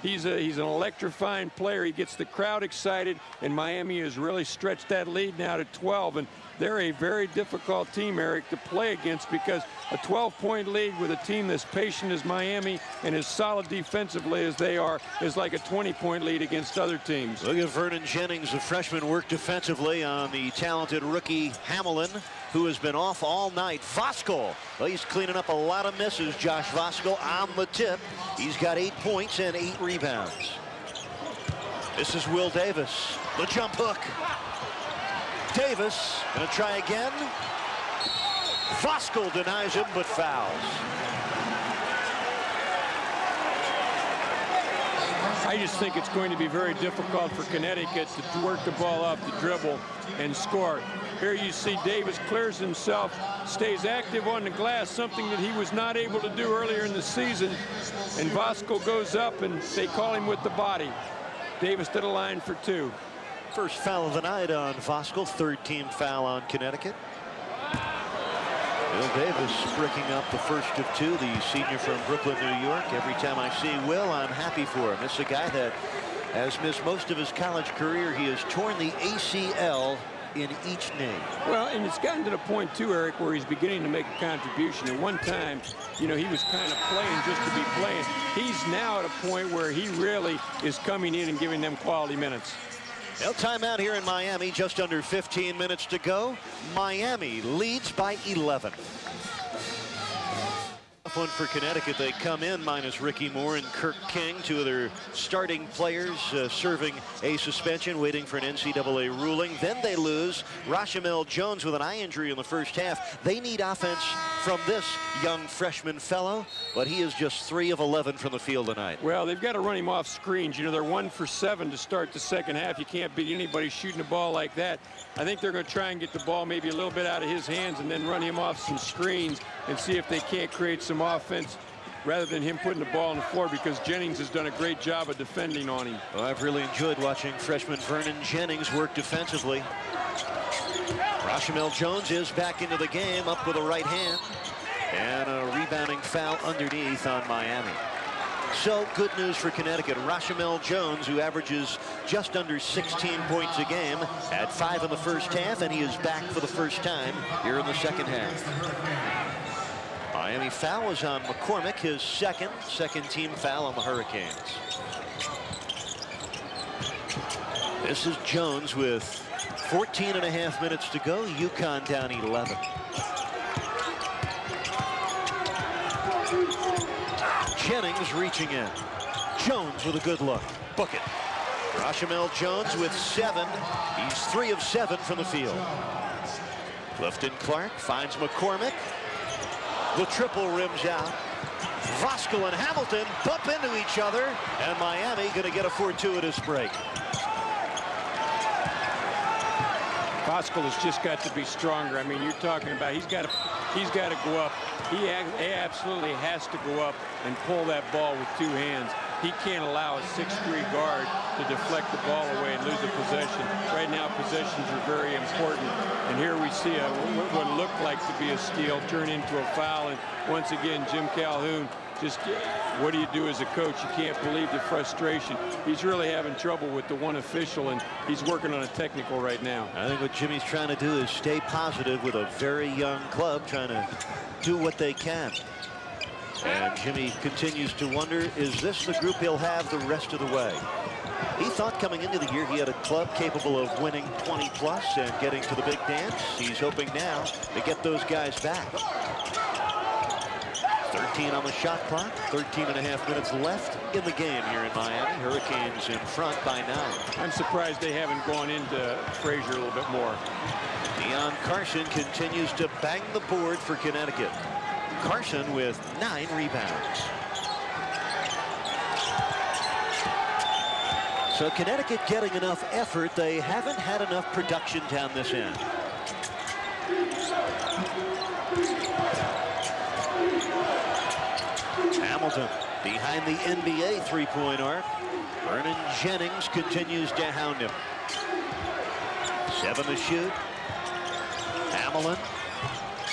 he's an electrifying player. He gets the crowd excited, and Miami has really stretched that lead now to 12. And they're a very difficult team, Eric, to play against, because a 12-point lead with a team that's patient as Miami and as solid defensively as they are is like a 20-point lead against other teams. Look at Vernon Jennings, the freshman, work defensively on the talented rookie Hamlin, who has been off all night. Voskuhl, well, he's cleaning up a lot of misses. Josh Voskuhl on the tip. He's got 8 points and 8 rebounds. This is Will Davis, the jump hook. Davis gonna try again. Voskuhl denies him, but fouls. I just think it's going to be very difficult for Connecticut to work the ball off the dribble and score. Here you see Davis clears himself, stays active on the glass, something that he was not able to do earlier in the season. And Voskuhl goes up, and they call him with the body. Davis to the line for 2. First foul of the night on Voskuhl, 3rd team foul on Connecticut. Will Davis bricking up the first of 2, the senior from Brooklyn, New York. Every time I see Will, I'm happy for him. This is a guy that has missed most of his college career. He has torn the ACL in each knee. Well, and it's gotten to the point, too, Eric, where he's beginning to make a contribution. At one time, you know, he was kind of playing just to be playing. He's now at a point where he really is coming in and giving them quality minutes. Well, timeout here in Miami, just under 15 minutes to go. Miami leads by 11. One for Connecticut. They come in minus Ricky Moore and Kirk King, 2 of their starting players serving a suspension, waiting for an NCAA ruling. Then they lose Rashamel Jones with an eye injury in the first half. They need offense from this young freshman fellow, but he is just 3 of 11 from the field tonight. Well, they've got to run him off screens. You know, they're 1 for 7 to start the second half. You can't beat anybody shooting the ball like that. I think they're going to try and get the ball maybe a little bit out of his hands and then run him off some screens and see if they can't create some offense rather than him putting the ball on the floor, because Jennings has done a great job of defending on him. Well, I've really enjoyed watching freshman Vernon Jennings work defensively. Rashamel Jones is back into the game, up with a right hand, and a rebounding foul underneath on Miami. So good news for Connecticut. Rashamel Jones, who averages just under 16 points a game, had 5 in the first half, and he is back for the first time here in the second half. Miami foul is on McCormick, his second team foul on the Hurricanes. This is Jones with 14 and a half minutes to go. UConn down 11. Jennings reaching in. Jones with a good look. Book it. Rashamel Jones with 7. He's 3 of 7 from the field. Clifton Clark finds McCormick. The triple rims out. Voskuhl and Hamilton bump into each other, and Miami going to get a fortuitous break. Voskuhl has just got to be stronger. I mean, you're talking about he's got to go up. He absolutely has to go up and pull that ball with 2 hands. He can't allow a 6'3" guard to deflect the ball away and lose the possession. Right now, possessions are very important. And here we see what looked like to be a steal turn into a foul. And once again, Jim Calhoun, just what do you do as a coach? You can't believe the frustration. He's really having trouble with the one official, and he's working on a technical right now. I think what Jimmy's trying to do is stay positive with a very young club, trying to do what they can. And Jimmy continues to wonder, is this the group he'll have the rest of the way? He thought coming into the year he had a club capable of winning 20+ and getting to the big dance. He's hoping now to get those guys back. 13 on the shot clock, 13 and a half minutes left in the game here in Miami. Hurricanes in front by 9. I'm surprised they haven't gone into Frazier a little bit more. Deion Carson continues to bang the board for Connecticut. Carson with 9 rebounds. So Connecticut getting enough effort. They haven't had enough production down this end. Hamilton behind the NBA 3-point arc. Vernon Jennings continues to hound him. 7 to shoot. Hamilton.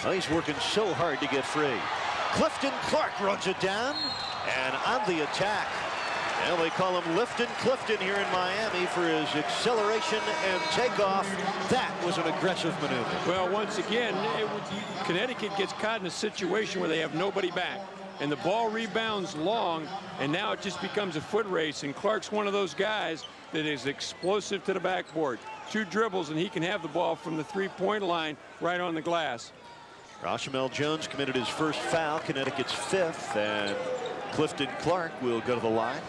Oh, he's working so hard to get free. Clifton Clark runs it down. And on the attack, well, they call him Lifton Clifton here in Miami for his acceleration and takeoff. That was an aggressive maneuver. Well, once again, Connecticut gets caught in a situation where they have nobody back. And the ball rebounds long, and now it just becomes a foot race. And Clark's one of those guys that is explosive to the backboard. 2 dribbles, and he can have the ball from the three-point line right on the glass. Rashamel Jones committed his first foul, Connecticut's 5th, and Clifton Clark will go to the line.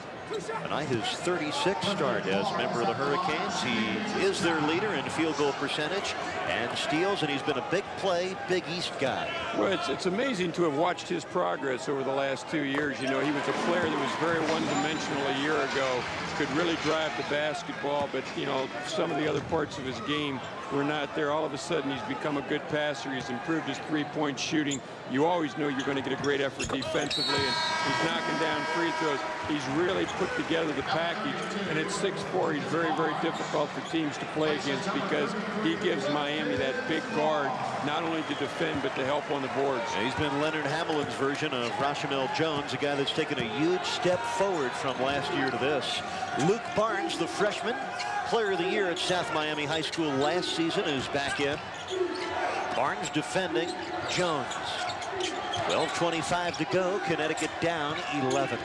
Tonight his 36th start as a member of the Hurricanes. He is their leader in field goal percentage and steals, and he's been a big play, Big East guy. Well, it's amazing to have watched his progress over the last 2 years. You know, he was a player that was very one-dimensional a year ago, could really drive the basketball, but, you know, some of the other parts of his game were not there. All of a sudden, he's become a good passer. He's improved his three-point shooting. You always know you're going to get a great effort defensively, and he's knocking down free throws. He's really put together the package, and at 6'4", he's very, very difficult for teams to play against because he gives Miami that big guard, not only to defend, but to help on the boards. Yeah, he's been Leonard Hamilton's version of Rashamel Jones, a guy that's taken a huge step forward from last year to this. Luke Barnes, the freshman, player of the year at South Miami High School last season, is back in. Barnes defending Jones. 12:25 to go. Connecticut down 11.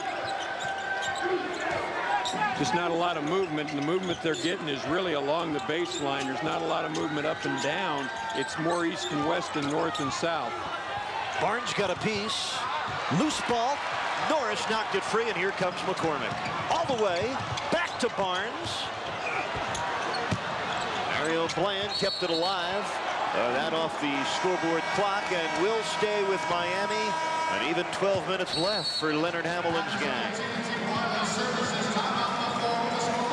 Just not a lot of movement, and the movement they're getting is really along the baseline. There's not a lot of movement up and down. It's more east and west and north and south. Barnes got a piece. Loose ball. Norris knocked it free, and here comes McCormick. All the way back to Barnes. Mario Bland kept it alive. That off the scoreboard clock, and will stay with Miami. And even 12 minutes left for Leonard Hamilton's gang.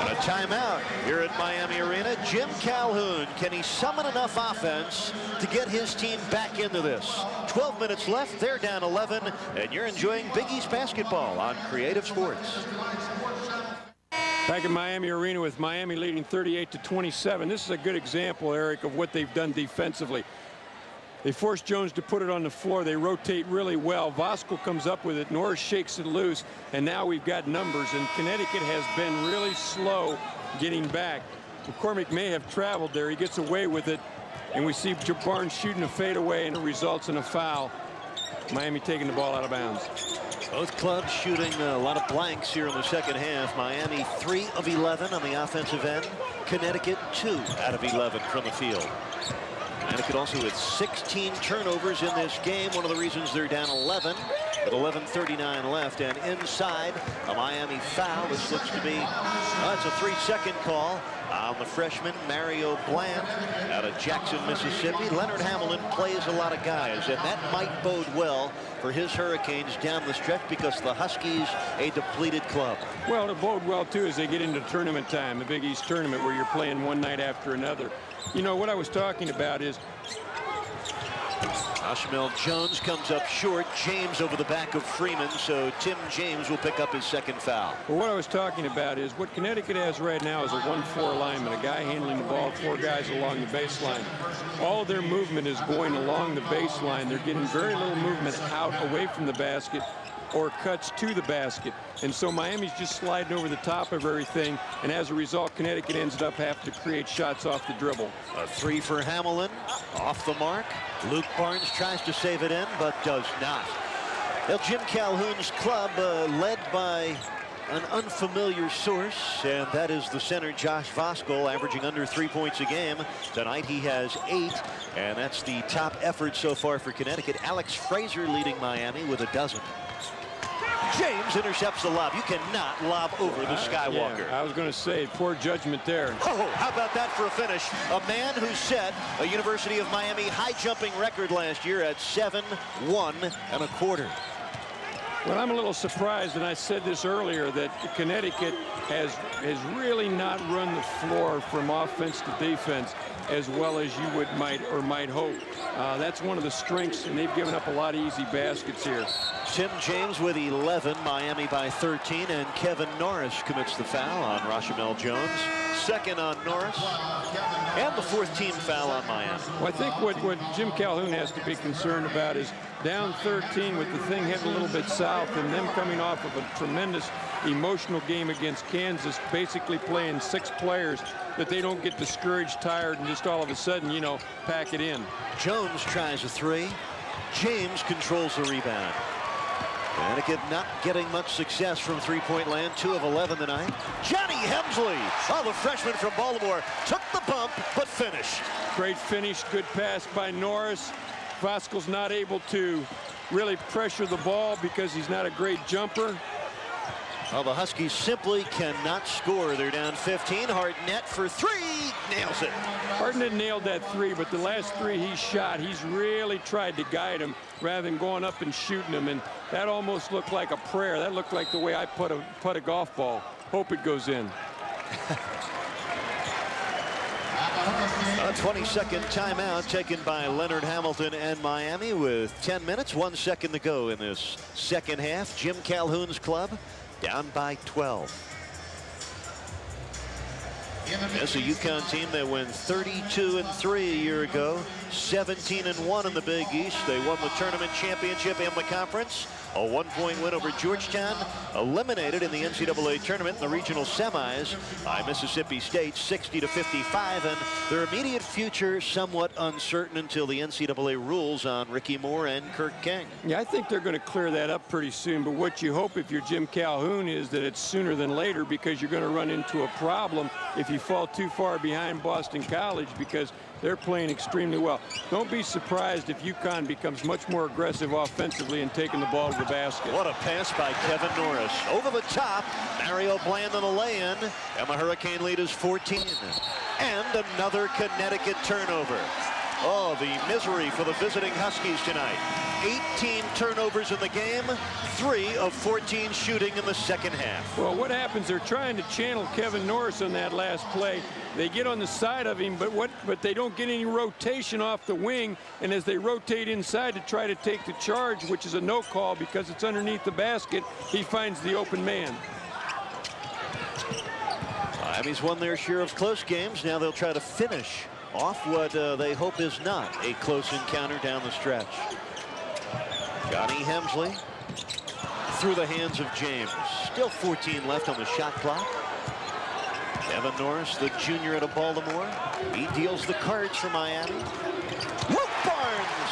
And a timeout here at Miami Arena. Jim Calhoun, can he summon enough offense to get his team back into this? 12 minutes left, they're down 11, and you're enjoying Big East basketball on Creative Sports. Back in Miami Arena with Miami leading 38-27. This is a good example, Eric, of what they've done defensively. They force Jones to put it on the floor. They rotate really well. Voskuhl comes up with it. Norris shakes it loose. And now we've got numbers. And Connecticut has been really slow getting back. McCormick may have traveled there. He gets away with it. And we see Barnes shooting a fadeaway, and it results in a foul. Miami taking the ball out of bounds. Both clubs shooting a lot of blanks here in the second half. Miami 3 of 11 on the offensive end. Connecticut 2 out of 11 from the field. Connecticut also with 16 turnovers in this game. One of the reasons they're down 11 with 11:39 left. And inside, a Miami foul. This looks to be, it's a 3-second call on the freshman Mario Bland out of Jackson, Mississippi. Leonard Hamilton plays a lot of guys, and that might bode well for his Hurricanes down the stretch because the Huskies a depleted club. Well, to bode well too as they get into tournament time, the Big East tournament, where you're playing one night after another. You know what I was talking about is Rashamel Jones comes up short. James over the back of Freeman, so Tim James will pick up his second foul. Well, what I was talking about is what Connecticut has right now is a 1-4 lineman, a guy handling the ball, 4 guys along the baseline. All their movement is going along the baseline. They're getting very little movement out away from the basket or cuts to the basket. And so Miami's just sliding over the top of everything, and as a result, Connecticut ends up having to create shots off the dribble. A 3 for Hamilton, off the mark. Luke Barnes tries to save it in, but does not. Well, Jim Calhoun's club led by an unfamiliar source, and that is the center Josh Voskuhl, averaging under 3 points a game. Tonight he has 8, and that's the top effort so far for Connecticut. Alex Frazier leading Miami with a dozen. James intercepts the lob. You cannot lob over the Skywalker. Yeah, I was going to say, poor judgment there. Oh, how about that for a finish? A man who set a University of Miami high jumping record last year at 7-1 1/4. Well, I'm a little surprised, and I said this earlier, that Connecticut has really not run the floor from offense to defense as well as you might hope. That's one of the strengths, and they've given up a lot of easy baskets here. Tim James with 11, Miami by 13, and Kevin Norris commits the foul on Rashamel Jones. Second on Norris, and the 4th team foul on Miami. Well, I think what Jim Calhoun has to be concerned about is down 13 with the thing heading a little bit south and them coming off of a tremendous emotional game against Kansas, basically playing 6 players, that they don't get discouraged, tired, and just all of a sudden, you know, pack it in. Jones tries a 3. James controls the rebound. Connecticut not getting much success from three-point land. 2 of 11 tonight. Johnny Hemsley, the freshman from Baltimore, took the bump but finished. Great finish, good pass by Norris. Voskuil's not able to really pressure the ball because he's not a great jumper. Well, the Huskies simply cannot score. They're down 15. Hartnett for 3. Nails it. Hartnett nailed that 3, but the last 3 he shot, he's really tried to guide him rather than going up and shooting him. And that almost looked like a prayer. That looked like the way I putt a golf ball. Hope it goes in. A 20-second timeout taken by Leonard Hamilton and Miami with 10 minutes, 1 second to go in this second half. Jim Calhoun's club down by 12. That's a UConn team that went 32-3 a year ago, 17-1 in the Big East. They won the tournament championship and the conference. A 1-point win over Georgetown, eliminated in the NCAA tournament in the regional semis by Mississippi State 60-55, and their immediate future somewhat uncertain until the NCAA rules on Ricky Moore and Kirk King. Yeah, I think they're going to clear that up pretty soon, but what you hope if you're Jim Calhoun is that it's sooner than later, because you're going to run into a problem if you fall too far behind Boston College, because they're playing extremely well. Don't be surprised if UConn becomes much more aggressive offensively and taking the ball to the basket. What a pass by Kevin Norris. Over the top, Mario Bland on the lay-in, and the Hurricane lead is 14. And another Connecticut turnover. Oh, the misery for the visiting Huskies tonight. 18 turnovers in the game, 3 of 14 shooting in the second half. Well, what happens, they're trying to channel Kevin Norris on that last play. They get on the side of him, but they don't get any rotation off the wing, and as they rotate inside to try to take the charge, which is a no call because it's underneath the basket, he finds the open man. Miami's won their share of close games. Now they'll try to finish off what they hope is not a close encounter down the stretch. Johnny Hemsley through the hands of James. Still 14 left on the shot clock. Kevin Norris, the junior out of Baltimore. He deals the cards for Miami. Luke Barnes.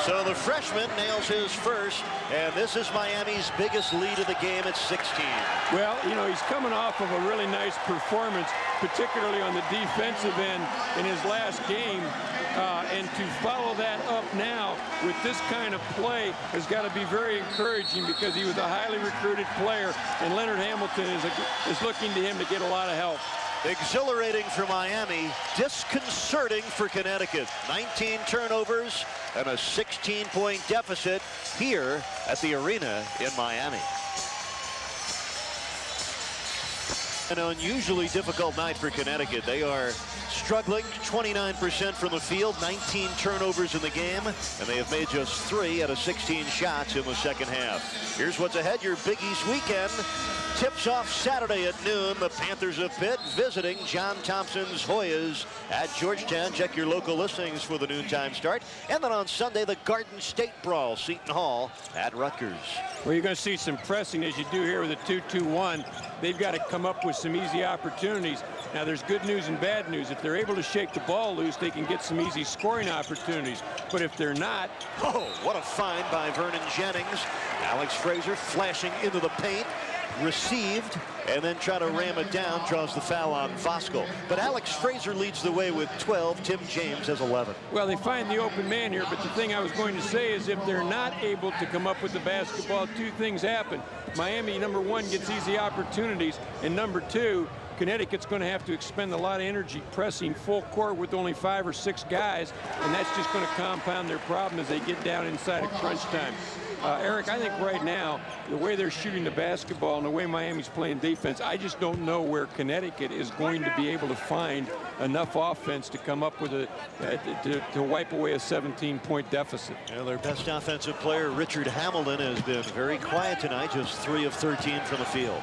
So the freshman nails his first, and this is Miami's biggest lead of the game at 16. Well, you know, he's coming off of a really nice performance, particularly on the defensive end in his last game. And to follow that up now with this kind of play has got to be very encouraging, because he was a highly recruited player, and Leonard Hamilton is looking to him to get a lot of help. Exhilarating for Miami, disconcerting for Connecticut. 19 turnovers and a 16-point deficit here at the arena in Miami. An unusually difficult night for Connecticut. They are struggling 29% from the field, 19 turnovers in the game, and they have made just 3 out of 16 shots in the second half. Here's what's ahead, your Big East weekend. Tips off Saturday at noon. The Panthers of Pitt visiting John Thompson's Hoyas at Georgetown. Check your local listings for the noontime start. And then on Sunday, the Garden State Brawl, Seton Hall at Rutgers. Well, you're going to see some pressing as you do here with a 2-2-1. They've got to come up with some easy opportunities. Now, there's good news and bad news. If they're able to shake the ball loose, they can get some easy scoring opportunities. But if they're not... Oh, what a find by Vernon Jennings. Alex Frazier flashing into the paint. Received, and then try to ram it down, draws the foul on Voskuil. But Alex Frazier leads the way with 12. Tim James has 11. Well, they find the open man here, but the thing I was going to say is if they're not able to come up with the basketball, 2 things happen. Miami, number 1, gets easy opportunities, and number 2, Connecticut's going to have to expend a lot of energy pressing full court with only 5 or 6 guys, and that's just going to compound their problem as they get down inside of crunch time. Eric, I think right now, the way they're shooting the basketball and the way Miami's playing defense, I just don't know where Connecticut is going to be able to find enough offense to come up with to wipe away a 17-point deficit. Well, their best offensive player, Richard Hamilton, has been very quiet tonight, just 3 of 13 from the field.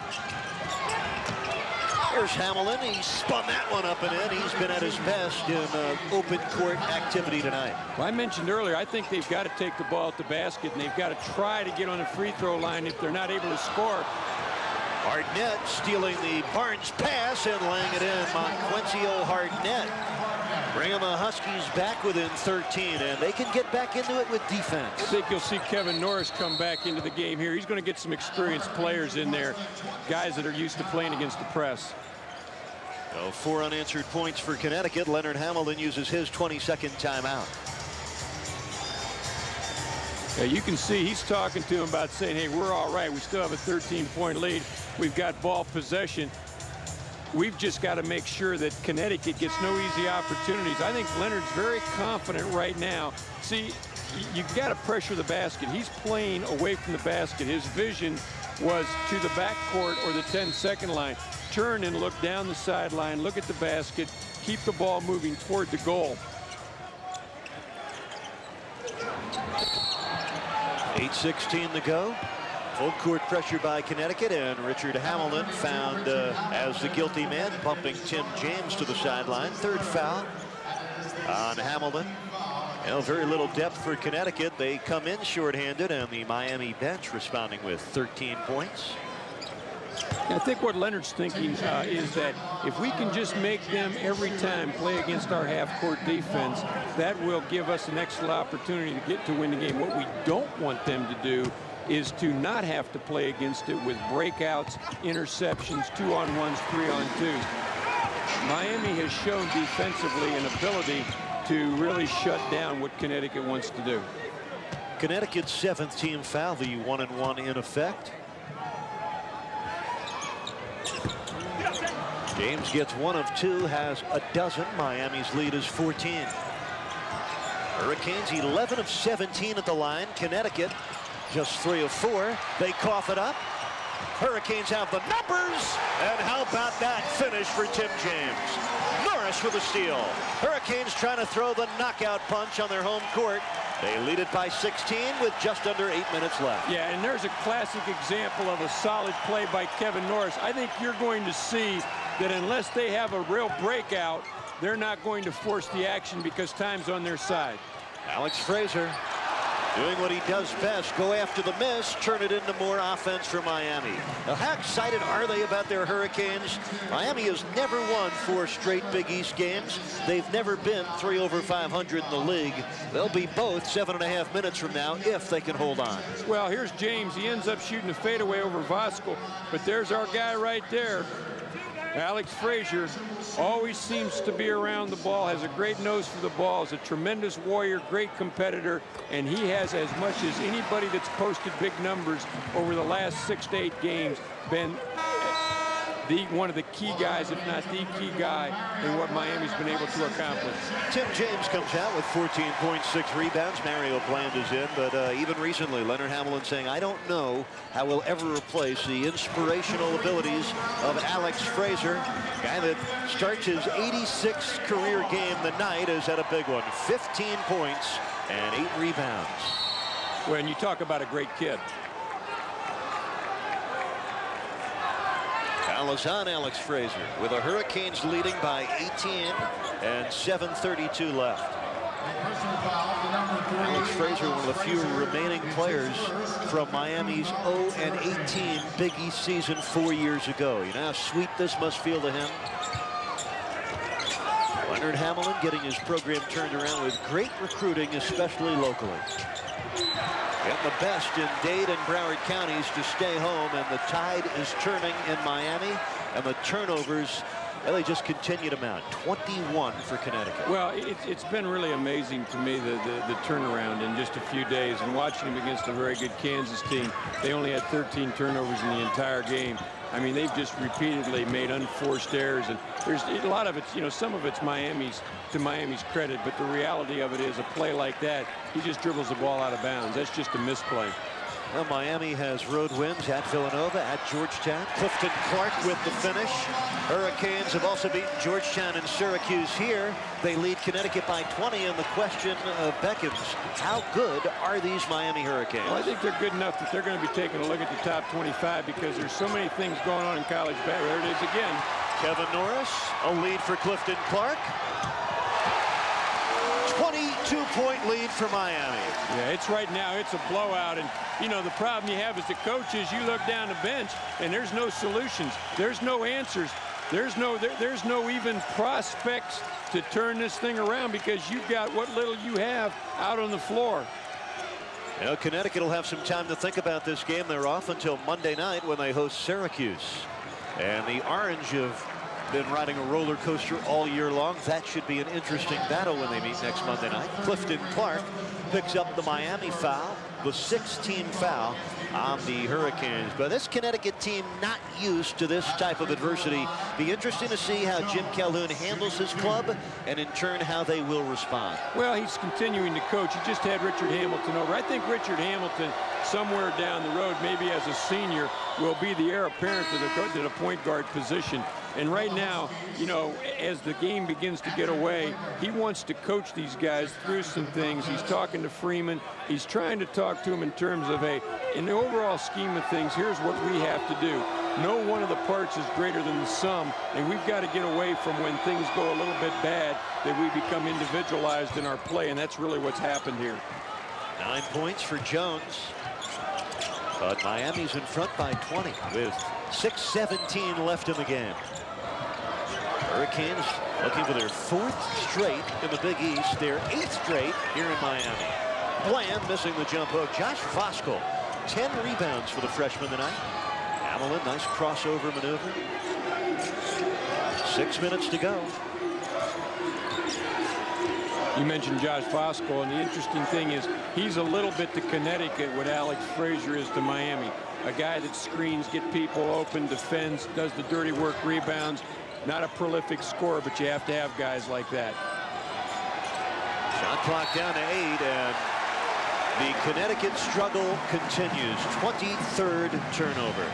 There's Hamilton. He spun that one up and in. He's been at his best in open court activity tonight. Well, I mentioned earlier, I think they've got to take the ball at the basket, and they've got to try to get on the free throw line if they're not able to score. Hartnett stealing the Barnes pass and laying it in. Monquencio Hartnett bringing the Huskies back within 13, and they can get back into it with defense. I think you'll see Kevin Norris come back into the game here. He's going to get some experienced players in there, guys that are used to playing against the press. So 4 unanswered points for Connecticut. Leonard Hamilton uses his 22nd timeout. Yeah, you can see he's talking to him about saying, hey, we're all right. We still have a 13-point lead. We've got ball possession. We've just got to make sure that Connecticut gets no easy opportunities. I think Leonard's very confident right now. See, you've got to pressure the basket. He's playing away from the basket. His vision was to the backcourt or the 10-second line. Turn and look down the sideline, look at the basket, keep the ball moving toward the goal. 8:16 to go. Full court pressure by Connecticut, and Richard Hamilton found as the guilty man, bumping Tim James to the sideline. 3rd foul on Hamilton. Well, very little depth for Connecticut. They come in shorthanded, and the Miami bench responding with 13 points. I think what Leonard's thinking is that if we can just make them every time play against our half-court defense, that will give us an excellent opportunity to win the game. What we don't want them to do is to not have to play against it with breakouts, interceptions, 2-on-1s, 3-on-2s. Miami has shown defensively an ability to really shut down what Connecticut wants to do. Connecticut's 7th team foul, the 1-and-1 in effect. James gets 1 of 2, has a dozen. Miami's lead is 14. Hurricanes 11 of 17 at the line. Connecticut just 3 of 4. They cough it up. Hurricanes have the numbers. And how about that finish for Tim James? Norris with a steal. Hurricanes trying to throw the knockout punch on their home court. They lead it by 16 with just under 8 minutes left. Yeah, and there's a classic example of a solid play by Kevin Norris. I think you're going to see that unless they have a real breakout, they're not going to force the action because time's on their side. Alex Frazier doing what he does best, go after the miss, turn it into more offense for Miami. Now, how excited are they about their Hurricanes? Miami has never won 4 straight Big East games. They've never been 3 over 500 in the league. They'll be both 7.5 minutes from now if they can hold on. Well, here's James. He ends up shooting a fadeaway over Voskuhl, but there's our guy right there. Alex Frazier always seems to be around the ball, has a great nose for the ball, is a tremendous warrior, great competitor, and he has, as much as anybody that's posted big numbers over the last 6 to 8 games, been one of the key guys, if not the key guy, in what Miami's been able to accomplish. Tim James comes out with 14 points, 6 rebounds. Mario Bland is in, but even recently, Leonard Hamilton saying, I don't know how we'll ever replace the inspirational abilities of Alex Frazier, guy that starts his 86th career game the night, has had a big one. 15 points and 8 rebounds. When you talk about a great kid. Foul is on Alex Frazier with the Hurricanes leading by 18 and 7:32 left. Alex Frazier, one of the few remaining players from Miami's 0-18 Big East season 4 years ago. You know how sweet this must feel to him? Leonard Hamilton getting his program turned around with great recruiting, especially locally. Getting the best in Dade and Broward counties to stay home, and the tide is turning in Miami, and the turnovers, well, they just continue to mount. 21 for Connecticut. Well, it's been really amazing to me, the turnaround in just a few days, and watching them against a very good Kansas team. They only had 13 turnovers in the entire game. I mean, they've just repeatedly made unforced errors, and there's a lot of it's, some of it's Miami's credit, but the reality of it is a play like that, he just dribbles the ball out of bounds. That's just a misplay. Well, Miami has road wins at Villanova, at Georgetown. Clifton Clark with the finish. Hurricanes have also beaten Georgetown and Syracuse here. They lead Connecticut by 20, and the question beckons, how good are these Miami Hurricanes? Well, I think they're good enough that they're going to be taking a look at the top 25 because there's so many things going on in college basketball. There it is again. Kevin Norris, a lead for Clifton Clark. 22-point lead for Miami. Yeah, it's right now, it's a blowout. And, the problem you have as the coach is you look down the bench and there's no solutions. There's no answers. There's no even prospects to turn this thing around because you've got what little you have out on the floor. Connecticut will have some time to think about this game. They're off until Monday night when they host Syracuse. And the Orange have been riding a roller coaster all year long. That should be an interesting battle when they meet next Monday night. Clifton Clark picks up the Miami foul, the 6th-team foul on the Hurricanes. But this Connecticut team not used to this type of adversity. Be interesting to see how Jim Calhoun handles his club and in turn how they will respond. Well, he's continuing to coach. He just had Richard Hamilton over. I think Richard Hamilton somewhere down the road, maybe as a senior, will be the heir apparent to the point guard position. And right now, as the game begins to get away, he wants to coach these guys through some things. He's talking to Freeman. He's trying to talk to him in terms of, in the overall scheme of things, here's what we have to do. No one of the parts is greater than the sum, and we've got to get away from when things go a little bit bad, that we become individualized in our play, and that's really what's happened here. 9 points for Jones. But Miami's in front by 20 with 6:17 left in the game. Hurricanes looking for their 4th straight in the Big East, their 8th straight here in Miami. Bland missing the jump hook. Josh Voskuhl, 10 rebounds for the freshman tonight. Hamilton, nice crossover maneuver. 6 minutes to go. You mentioned Josh Voskuhl, and the interesting thing is he's a little bit to Connecticut what Alex Frazier is to Miami. A guy that screens, get people open, defends, does the dirty work, rebounds. Not a prolific scorer, but you have to have guys like that. Shot clock down to 8, and the Connecticut struggle continues. 23rd turnover.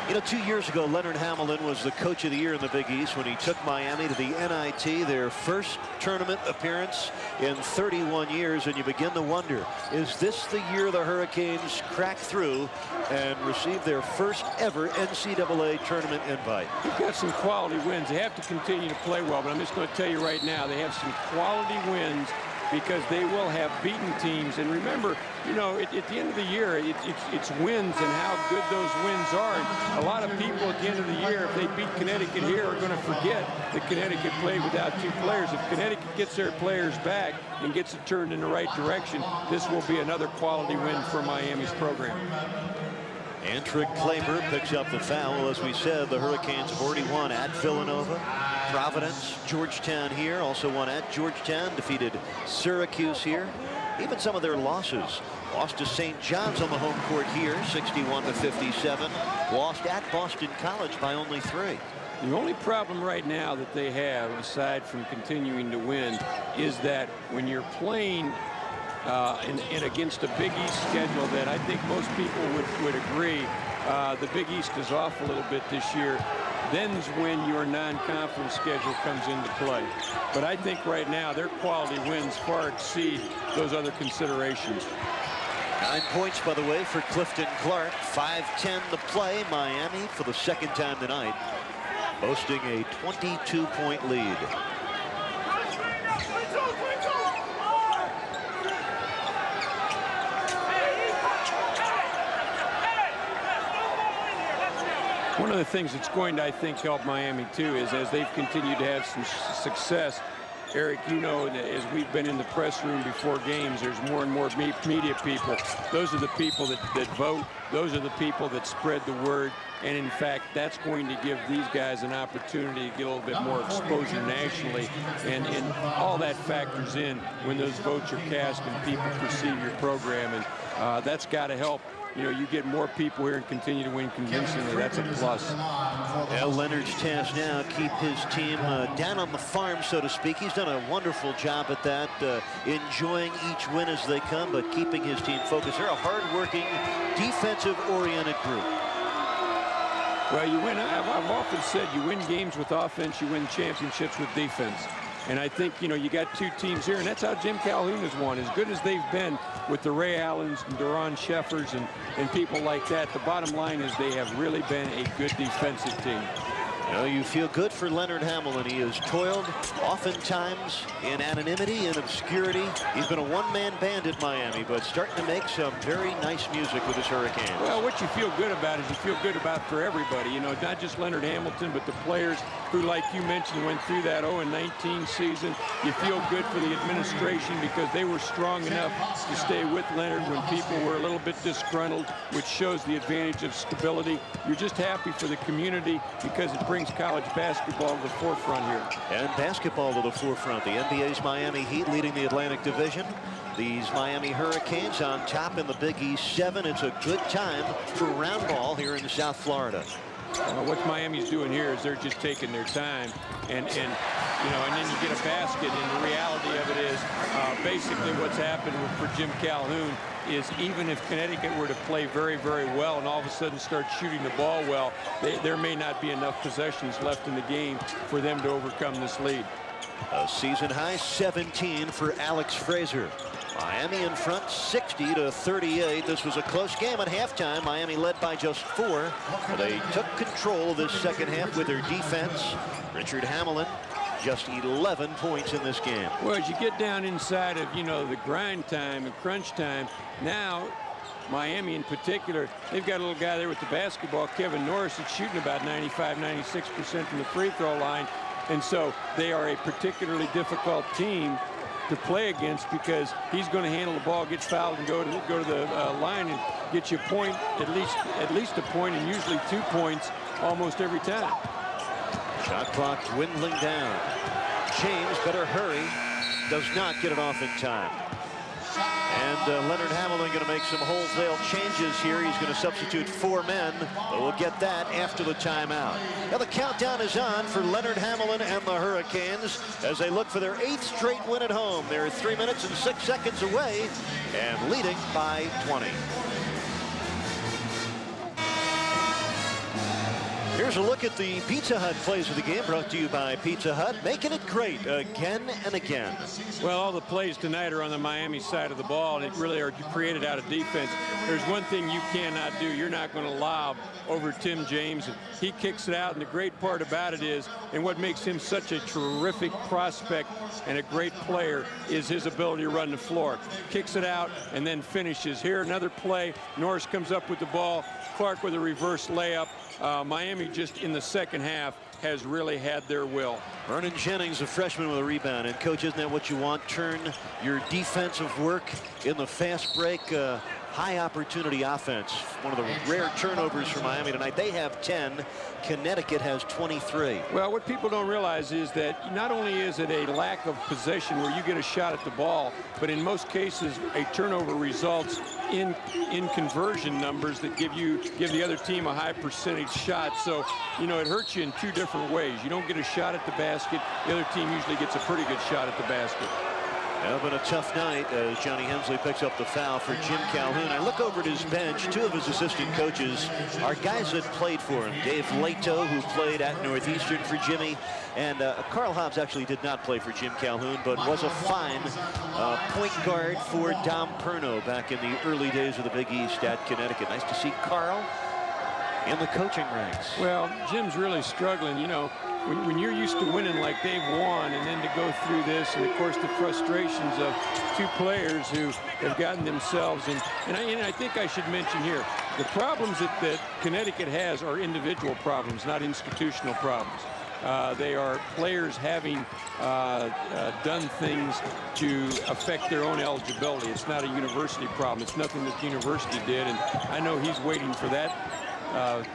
2 years ago, Leonard Hamilton was the coach of the year in the Big East when he took Miami to the NIT, their first tournament appearance in 31 years, and you begin to wonder, is this the year the Hurricanes crack through and receive their first ever NCAA tournament invite? They've got some quality wins. They have to continue to play well, but I'm just going to tell you right now, they have some quality wins because they will have beaten teams. And remember, at the end of the year, it's wins and how good those wins are. And a lot of people at the end of the year, if they beat Connecticut here, are going to forget that Connecticut played without 2 players. If Connecticut gets their players back and gets it turned in the right direction, this will be another quality win for Miami's program. Antrick Kleber picks up the foul. As we said, the Hurricanes have already won at Villanova, Providence, Georgetown here. Also won at Georgetown, defeated Syracuse here. Even some of their losses. Lost to St. John's on the home court here, 61-57. Lost at Boston College by only 3. The only problem right now that they have, aside from continuing to win, is that when you're playing and against a Big East schedule that I think most people would agree, the Big East is off a little bit this year. Then's when your non-conference schedule comes into play. But I think right now their quality wins far exceed those other considerations. 9 points, by the way, for Clifton Clark. 5:10 to play. Miami, for the 2nd time tonight, boasting a 22-point lead. One of the things that's going to, I think, help Miami, too, is as they've continued to have some success, Eric, as we've been in the press room before games, there's more and more media people. Those are the people that vote. Those are the people that spread the word. And, in fact, that's going to give these guys an opportunity to get a little bit more exposure nationally. And all that factors in when those votes are cast and people perceive your program. And that's got to help you get more people here and continue to win convincingly. That's a plus. Well, Leonard's task now, keep his team down on the farm, so to speak. He's done a wonderful job at that, enjoying each win as they come, but keeping his team focused. They're a hard-working, defensive-oriented group. Well, you win. I've often said you win games with offense, you win championships with defense. And I think, you got two teams here, and that's how Jim Calhoun has won. As good as they've been with the Ray Allens and Duron Sheffers and people like that, the bottom line is they have really been a good defensive team. You feel good for Leonard Hamilton. He has toiled oftentimes in anonymity and obscurity. He's been a one-man band at Miami, but starting to make some very nice music with his Hurricanes. Well, what you feel good about is you feel good about for everybody. Not just Leonard Hamilton, but the players who, like you mentioned, went through that 0-19 season. You feel good for the administration because they were strong enough to stay with Leonard when people were a little bit disgruntled, which shows the advantage of stability. You're just happy for the community because it brings college basketball to the forefront here. And basketball to the forefront. The NBA's Miami Heat leading the Atlantic Division. These Miami Hurricanes on top in the Big East 7. It's a good time for round ball here in South Florida. What Miami's doing here is they're just taking their time, and then you get a basket, and the reality of it is basically what's happened for Jim Calhoun is even if Connecticut were to play very, very well and all of a sudden start shooting the ball well, there may not be enough possessions left in the game for them to overcome this lead. A season high 17 for Alex Frazier. Miami in front 60-38. This was a close game at halftime. Miami led by just 4. They took control of this second half with their defense. Richard Hamilton just 11 points in this game. Well, as you get down inside of, the grind time and crunch time, now Miami in particular, they've got a little guy there with the basketball, Kevin Norris, that's shooting about 95-96% from the free throw line. And so they are a particularly difficult team to play against because he's going to handle the ball, gets fouled, and go to the line and get you a point, at least a point, and usually 2 points almost every time. Shot clock dwindling down. James better hurry. Does not get it off in time. And Leonard Hamilton going to make some wholesale changes here. He's going to substitute 4 men, but we'll get that after the timeout. Now the countdown is on for Leonard Hamilton and the Hurricanes as they look for their 8th straight win at home. They're 3 minutes and 6 seconds away and leading by 20. Here's a look at the Pizza Hut plays of the game, brought to you by Pizza Hut, making it great again and again. Well, all the plays tonight are on the Miami side of the ball, and it really are created out of defense. There's one thing you cannot do. You're not going to lob over Tim James, and he kicks it out, and the great part about it is, and what makes him such a terrific prospect and a great player, is his ability to run the floor. Kicks it out and then finishes. Here, another play. Norris comes up with the ball. Clark with a reverse layup. Miami just in the second half has really had their will. Vernon Jennings, a freshman, with a rebound. And coach, isn't that what you want? Turn your defensive work in the fast break, high opportunity offense. One of the rare turnovers for Miami tonight. They have 10. Connecticut has 23. Well, what people don't realize is that not only is it a lack of possession where you get a shot at the ball, but in most cases a turnover results in conversion numbers that give the other team a high percentage shot. So, it hurts you in 2 different ways. You don't get a shot at the basket. The other team usually gets a pretty good shot at the basket. It's been a tough night as Johnny Hensley picks up the foul for Jim Calhoun. I look over at his bench. 2 of his assistant coaches are guys that played for him. Dave Leto, who played at Northeastern for Jimmy, and Carl Hobbs actually did not play for Jim Calhoun, but was a fine point guard for Dom Perno back in the early days of the Big East at Connecticut. Nice to see Carl in the coaching ranks. Well, Jim's really struggling. When you're used to winning like they've won, and then to go through this, and of course the frustrations of 2 players who have gotten themselves in. And I think I should mention here, the problems that Connecticut has are individual problems, not institutional problems. They are players having done things to affect their own eligibility. It's not a university problem. It's nothing that the university did, and I know he's waiting for that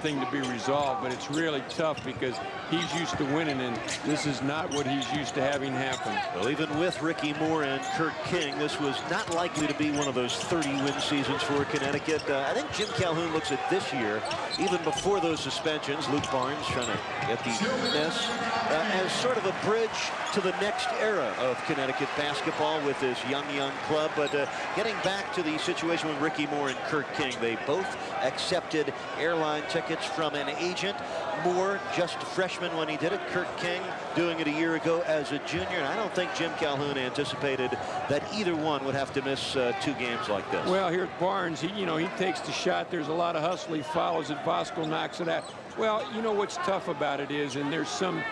thing to be resolved, but it's really tough because he's used to winning, and this is not what he's used to having happen. Well, even with Ricky Moore and Kurt King, this was not likely to be one of those 30-win seasons for Connecticut. I think Jim Calhoun looks at this year, even before those suspensions, Luke Barnes trying to get the miss, as sort of a bridge to the next era of Connecticut basketball with this young club. But getting back to the situation with Ricky Moore and Kurt King, they both accepted airline tickets from an agent. Moore, just a freshman when he did it. Kurt King doing it a year ago as a junior. And I don't think Jim Calhoun anticipated that either one would have to miss 2 games like this. Well, here's Barnes. He takes the shot. There's a lot of hustle. He follows it. Voskuhl knocks it out. Well, what's tough about it is, and there's some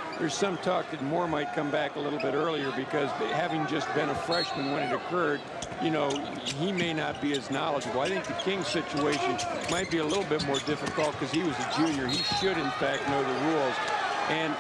talk that Moore might come back a little bit earlier because having just been a freshman when it occurred, he may not be as knowledgeable. I think the King situation might be a little bit more difficult because he was a junior. He should, in fact, know the rules. And,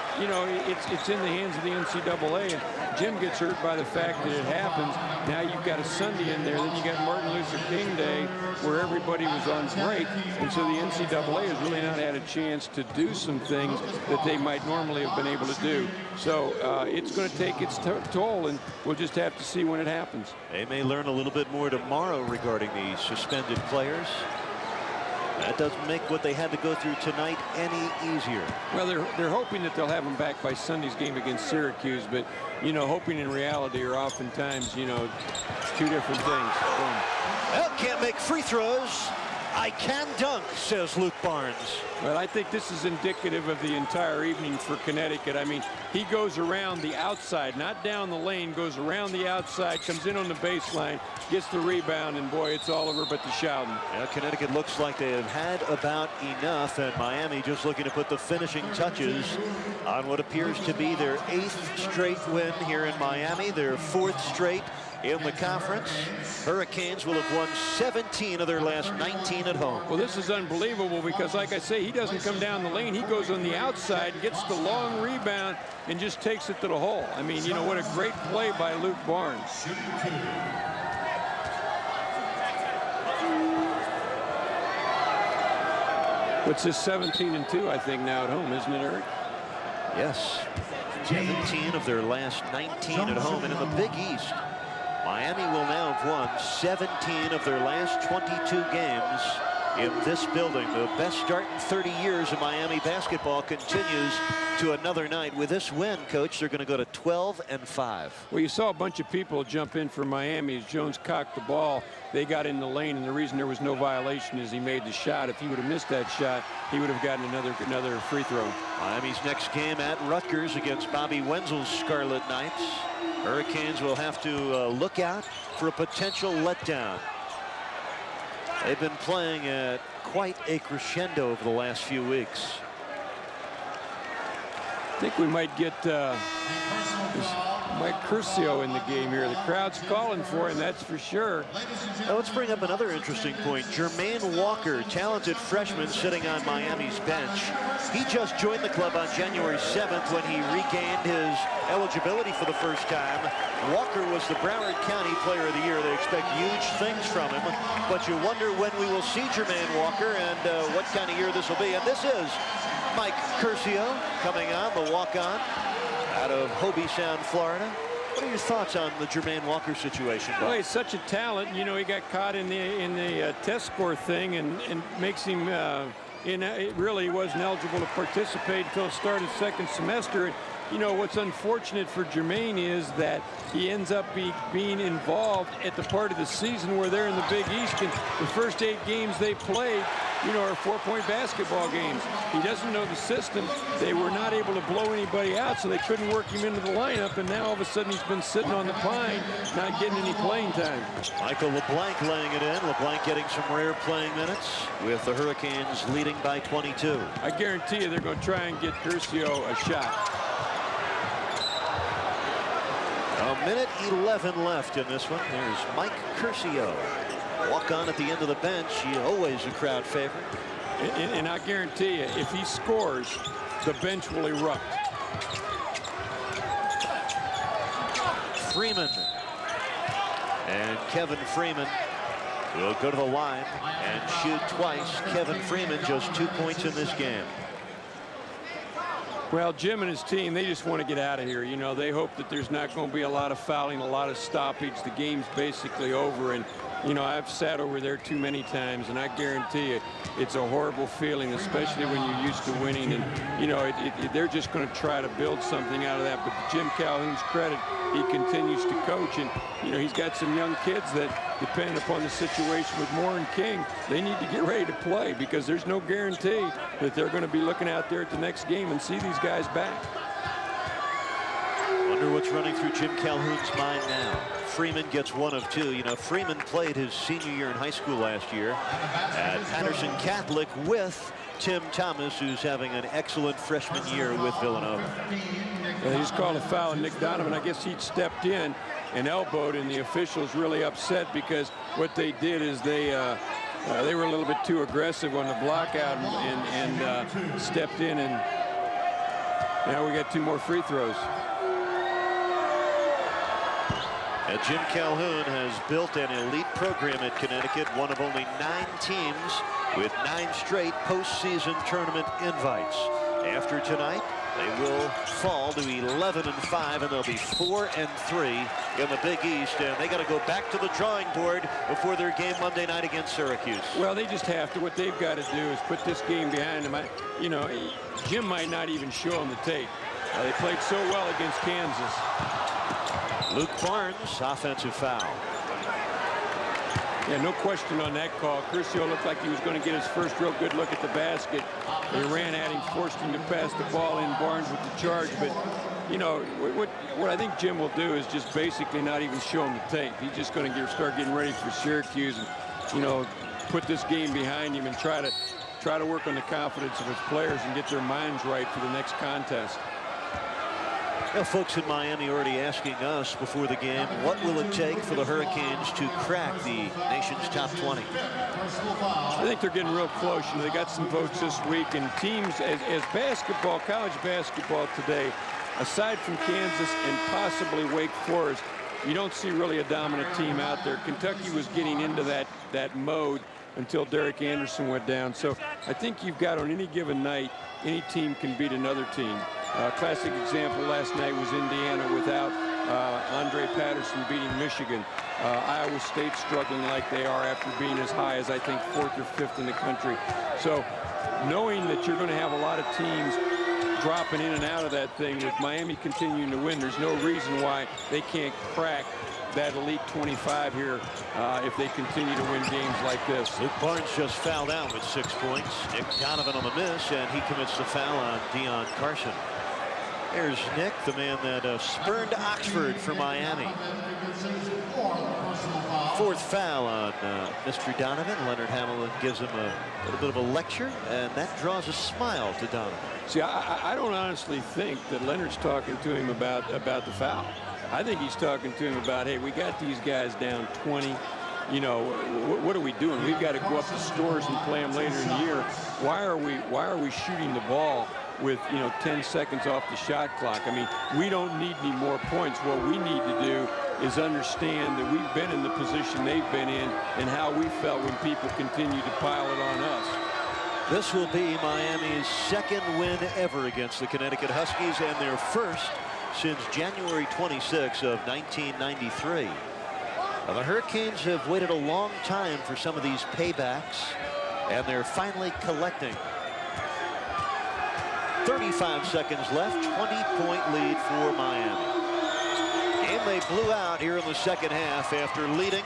it's in the hands of the NCAA. And Jim gets hurt by the fact that it happens. Now you've got a Sunday in there. Then you got Martin Luther King Day where everybody was on break. And so the NCAA has really not had a chance to do some things that they might normally have been able to do. So it's going to take its toll, and we'll just have to see when it happens. They may learn a little bit more tomorrow regarding the suspended players. That doesn't make what they had to go through tonight any easier. Well, they're hoping that they'll have them back by Sunday's game against Syracuse, but hoping and reality are oftentimes 2 different things. Well, can't make free throws. I can dunk, says Luke Barnes. Well, I think this is indicative of the entire evening for Connecticut. I mean, he goes around the outside, not down the lane, goes around the outside, comes in on the baseline, gets the rebound, and boy, it's all over but the shouting. Yeah, Connecticut looks like they have had about enough, and Miami just looking to put the finishing touches on what appears to be their 8th straight win here in Miami, their 4th straight in the conference. Hurricanes will have won 17 of their last 19 at home. Well, this is unbelievable because, like I say, he doesn't come down the lane. He goes on the outside, gets the long rebound, and just takes it to the hole. I mean, what a great play by Luke Barnes. What's this, 17-2, I think, now at home, isn't it, Eric? Yes. 17 of their last 19 at home. And in the Big East, Miami will now have won 17 of their last 22 games in this building. The best start in 30 years of Miami basketball continues to another night. With this win, Coach, they're going to go to 12-5. Well, you saw a bunch of people jump in for Miami as Jones cocked the ball. They got in the lane, and the reason there was no violation is he made the shot. If he would have missed that shot, he would have gotten another free throw. Miami's next game at Rutgers against Bobby Wenzel's Scarlet Knights. Hurricanes will have to look out for a potential letdown. They've been playing at quite a crescendo over the last few weeks. I think we might get Mike Curcio in the game here. The crowd's calling for him, that's for sure. Now let's bring up another interesting point. Jermaine Walker, talented freshman sitting on Miami's bench. He just joined the club on January 7th when he regained his eligibility for the first time. Walker was the Broward County Player of the Year. They expect huge things from him, but you wonder when we will see Jermaine Walker and what kind of year this will be. And this is Mike Curcio coming on, the walk-on out of Hobie Sound, Florida. What are your thoughts on the Jermaine Walker situation, Bob? Well, he's such a talent. He got caught in the test score thing and makes him really he wasn't eligible to participate until the start of second semester. What's unfortunate for Jermaine is that he ends up being involved at the part of the season where they're in the Big East, and the first 8 games they played, are 4-point basketball games. He doesn't know the system. They were not able to blow anybody out, so they couldn't work him into the lineup, and now all of a sudden he's been sitting on the pine, not getting any playing time. Michael LeBlanc laying it in. LeBlanc getting some rare playing minutes with the Hurricanes leading by 22. I guarantee you they're going to try and get Curcio a shot. A minute 11 left in this one. There's Mike Curcio. Walk on at the end of the bench. He always a crowd favorite. And I guarantee you, if he scores, the bench will erupt. Freeman. And Kevin Freeman will go to the line and shoot twice. Kevin Freeman just 2 points in this game. Well, Jim and his team, they just want to get out of here. You know, they hope that there's not going to be a lot of fouling, a lot of stoppage. The game's basically over. And, you know, I've sat over there too many times, and I guarantee you it's a horrible feeling, especially when you're used to winning. And, you know, they're just going to try to build something out of that. But to Jim Calhoun's credit, he continues to coach. And, you know, he's got some young kids that, depending upon the situation with Moore and King, they need to get ready to play, because there's no guarantee that they're going to be looking out there at the next game and see these guys back. Wonder what's running through Jim Calhoun's mind now. Freeman gets one of two. You know, Freeman played his senior year in high school last year at Patterson Catholic with Tim Thomas, who's having an excellent freshman year with Villanova. They just called a foul on Nick Donovan. I guess he'd stepped in and elbowed, and the officials really upset because what they did is they were a little bit too aggressive on the block out and stepped in, and now we got 2 more free throws. Jim Calhoun has built an elite program at Connecticut, one of only 9 teams with 9 straight postseason tournament invites. After tonight, they will fall to 11-5, and they'll be 4-3 in the Big East, and they got to go back to the drawing board before their game Monday night against Syracuse. Well, they just have to. What they've got to do is put this game behind them. You know, Jim might not even show them the tape. They played so well against Kansas. Luke Barnes, offensive foul. Yeah, no question on that call. Curcio looked like he was going to get his first real good look at the basket. They ran at him, forced him to pass the ball in. Barnes with the charge. But, you know, what I think Jim will do is just basically not even show him the tape. He's just going to start getting ready for Syracuse and, you know, put this game behind him and try to work on the confidence of his players and get their minds right for the next contest. Well, folks in Miami already asking us before the game, what will it take for the Hurricanes to crack the nation's top 20? I think they're getting real close. You know, they got some votes this week, and teams as basketball, college basketball today, aside from Kansas and possibly Wake Forest, you don't see really a dominant team out there. Kentucky was getting into that mode until Derek Anderson went down. So I think you've got, on any given night, any team can beat another team. Classic example last night was Indiana without Andre Patterson beating Michigan. Iowa State struggling like they are after being as high as, I think, 4th or 5th in the country. So knowing that you're going to have a lot of teams dropping in and out of that thing, with Miami continuing to win, there's no reason why they can't crack that elite 25 here if they continue to win games like this. Luke Barnes just fouled out with 6 points. Nick Donovan on the miss, and he commits the foul on Dion Carson. There's Nick, the man that spurned Oxford for Miami. 4th foul on Mr. Donovan. Leonard Hamilton gives him a little bit of a lecture, and that draws a smile to Donovan. See, I don't honestly think that Leonard's talking to him about the foul. I think he's talking to him about, hey, we got these guys down 20. You know, what are we doing? We've got to go up to Stores and play them later in the year. Why are we shooting the ball with, you know, 10 seconds off the shot clock? I mean, we don't need any more points. What we need to do is understand that we've been in the position they've been in and how we felt when people continue to pile it on us. This will be Miami's 2nd win ever against the Connecticut Huskies, and their first since January 26 of 1993. The Hurricanes have waited a long time for some of these paybacks, and they're finally collecting. 35 seconds left, 20-point lead for Miami. Game they blew out here in the second half after leading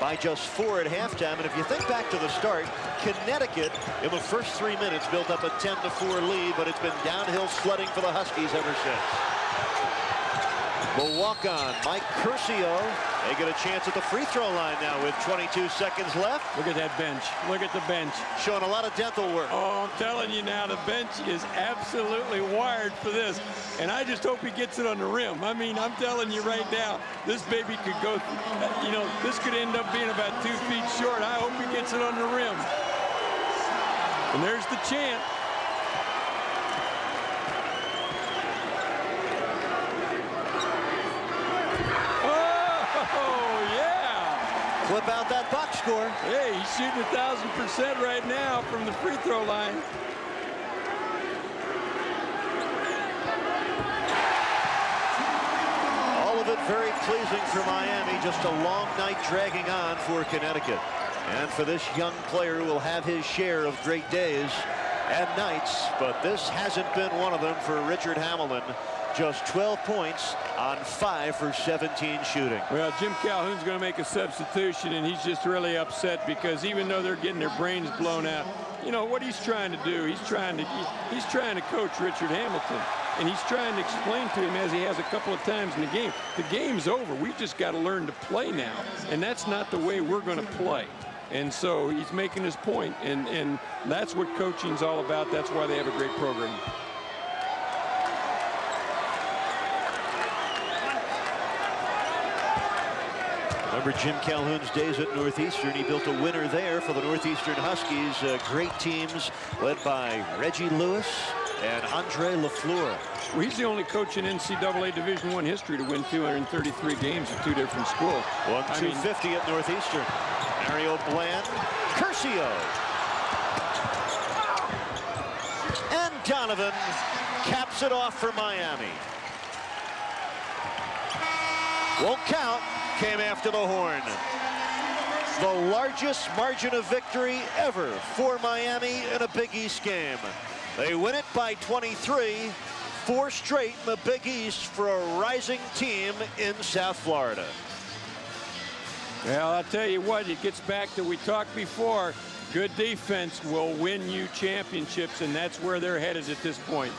by just 4 at halftime. And if you think back to the start, Connecticut in the first 3 minutes built up a 10-4 lead, but it's been downhill sledding for the Huskies ever since. The walk-on, Mike Curcio. They get a chance at the free throw line now with 22 seconds left. Look at that bench. Look at the bench. Showing a lot of dental work. Oh, I'm telling you now, the bench is absolutely wired for this. And I just hope he gets it on the rim. I mean, I'm telling you right now, this baby could go, you know, this could end up being about 2 feet short. I hope he gets it on the rim. And there's the chant. whip out that box score. Hey, he's shooting 1,000% right now from the free throw line. All of it very pleasing for Miami. Just a long night dragging on for Connecticut. And for this young player who will have his share of great days and nights, but this hasn't been one of them for Richard Hamilton. Just 12 points on 5 for 17 shooting. Well, Jim Calhoun's going to make a substitution, and he's just really upset because even though they're getting their brains blown out, you know what he's trying to do. He's trying to coach Richard Hamilton, and he's trying to explain to him, as he has a couple of times in the game, the game's over. We've just got to learn to play now, and that's not the way we're going to play. And so he's making his point, and that's what coaching's all about. That's why they have a great program. Remember Jim Calhoun's days at Northeastern. He built a winner there for the Northeastern Huskies. Great teams led by Reggie Lewis and Andre LaFleur. Well, he's the only coach in NCAA Division I history to win 233 games at 2 different schools. Won 250 at Northeastern. Mario Bland, Curcio. And Donovan caps it off for Miami. Won't count. Came after the horn. The largest margin of victory ever for Miami in a Big East game. They win it by 23, 4 straight in the Big East for a rising team in South Florida. Well, I'll tell you what, it gets back to we talked before. Good defense will win you championships, and that's where they're headed at this point.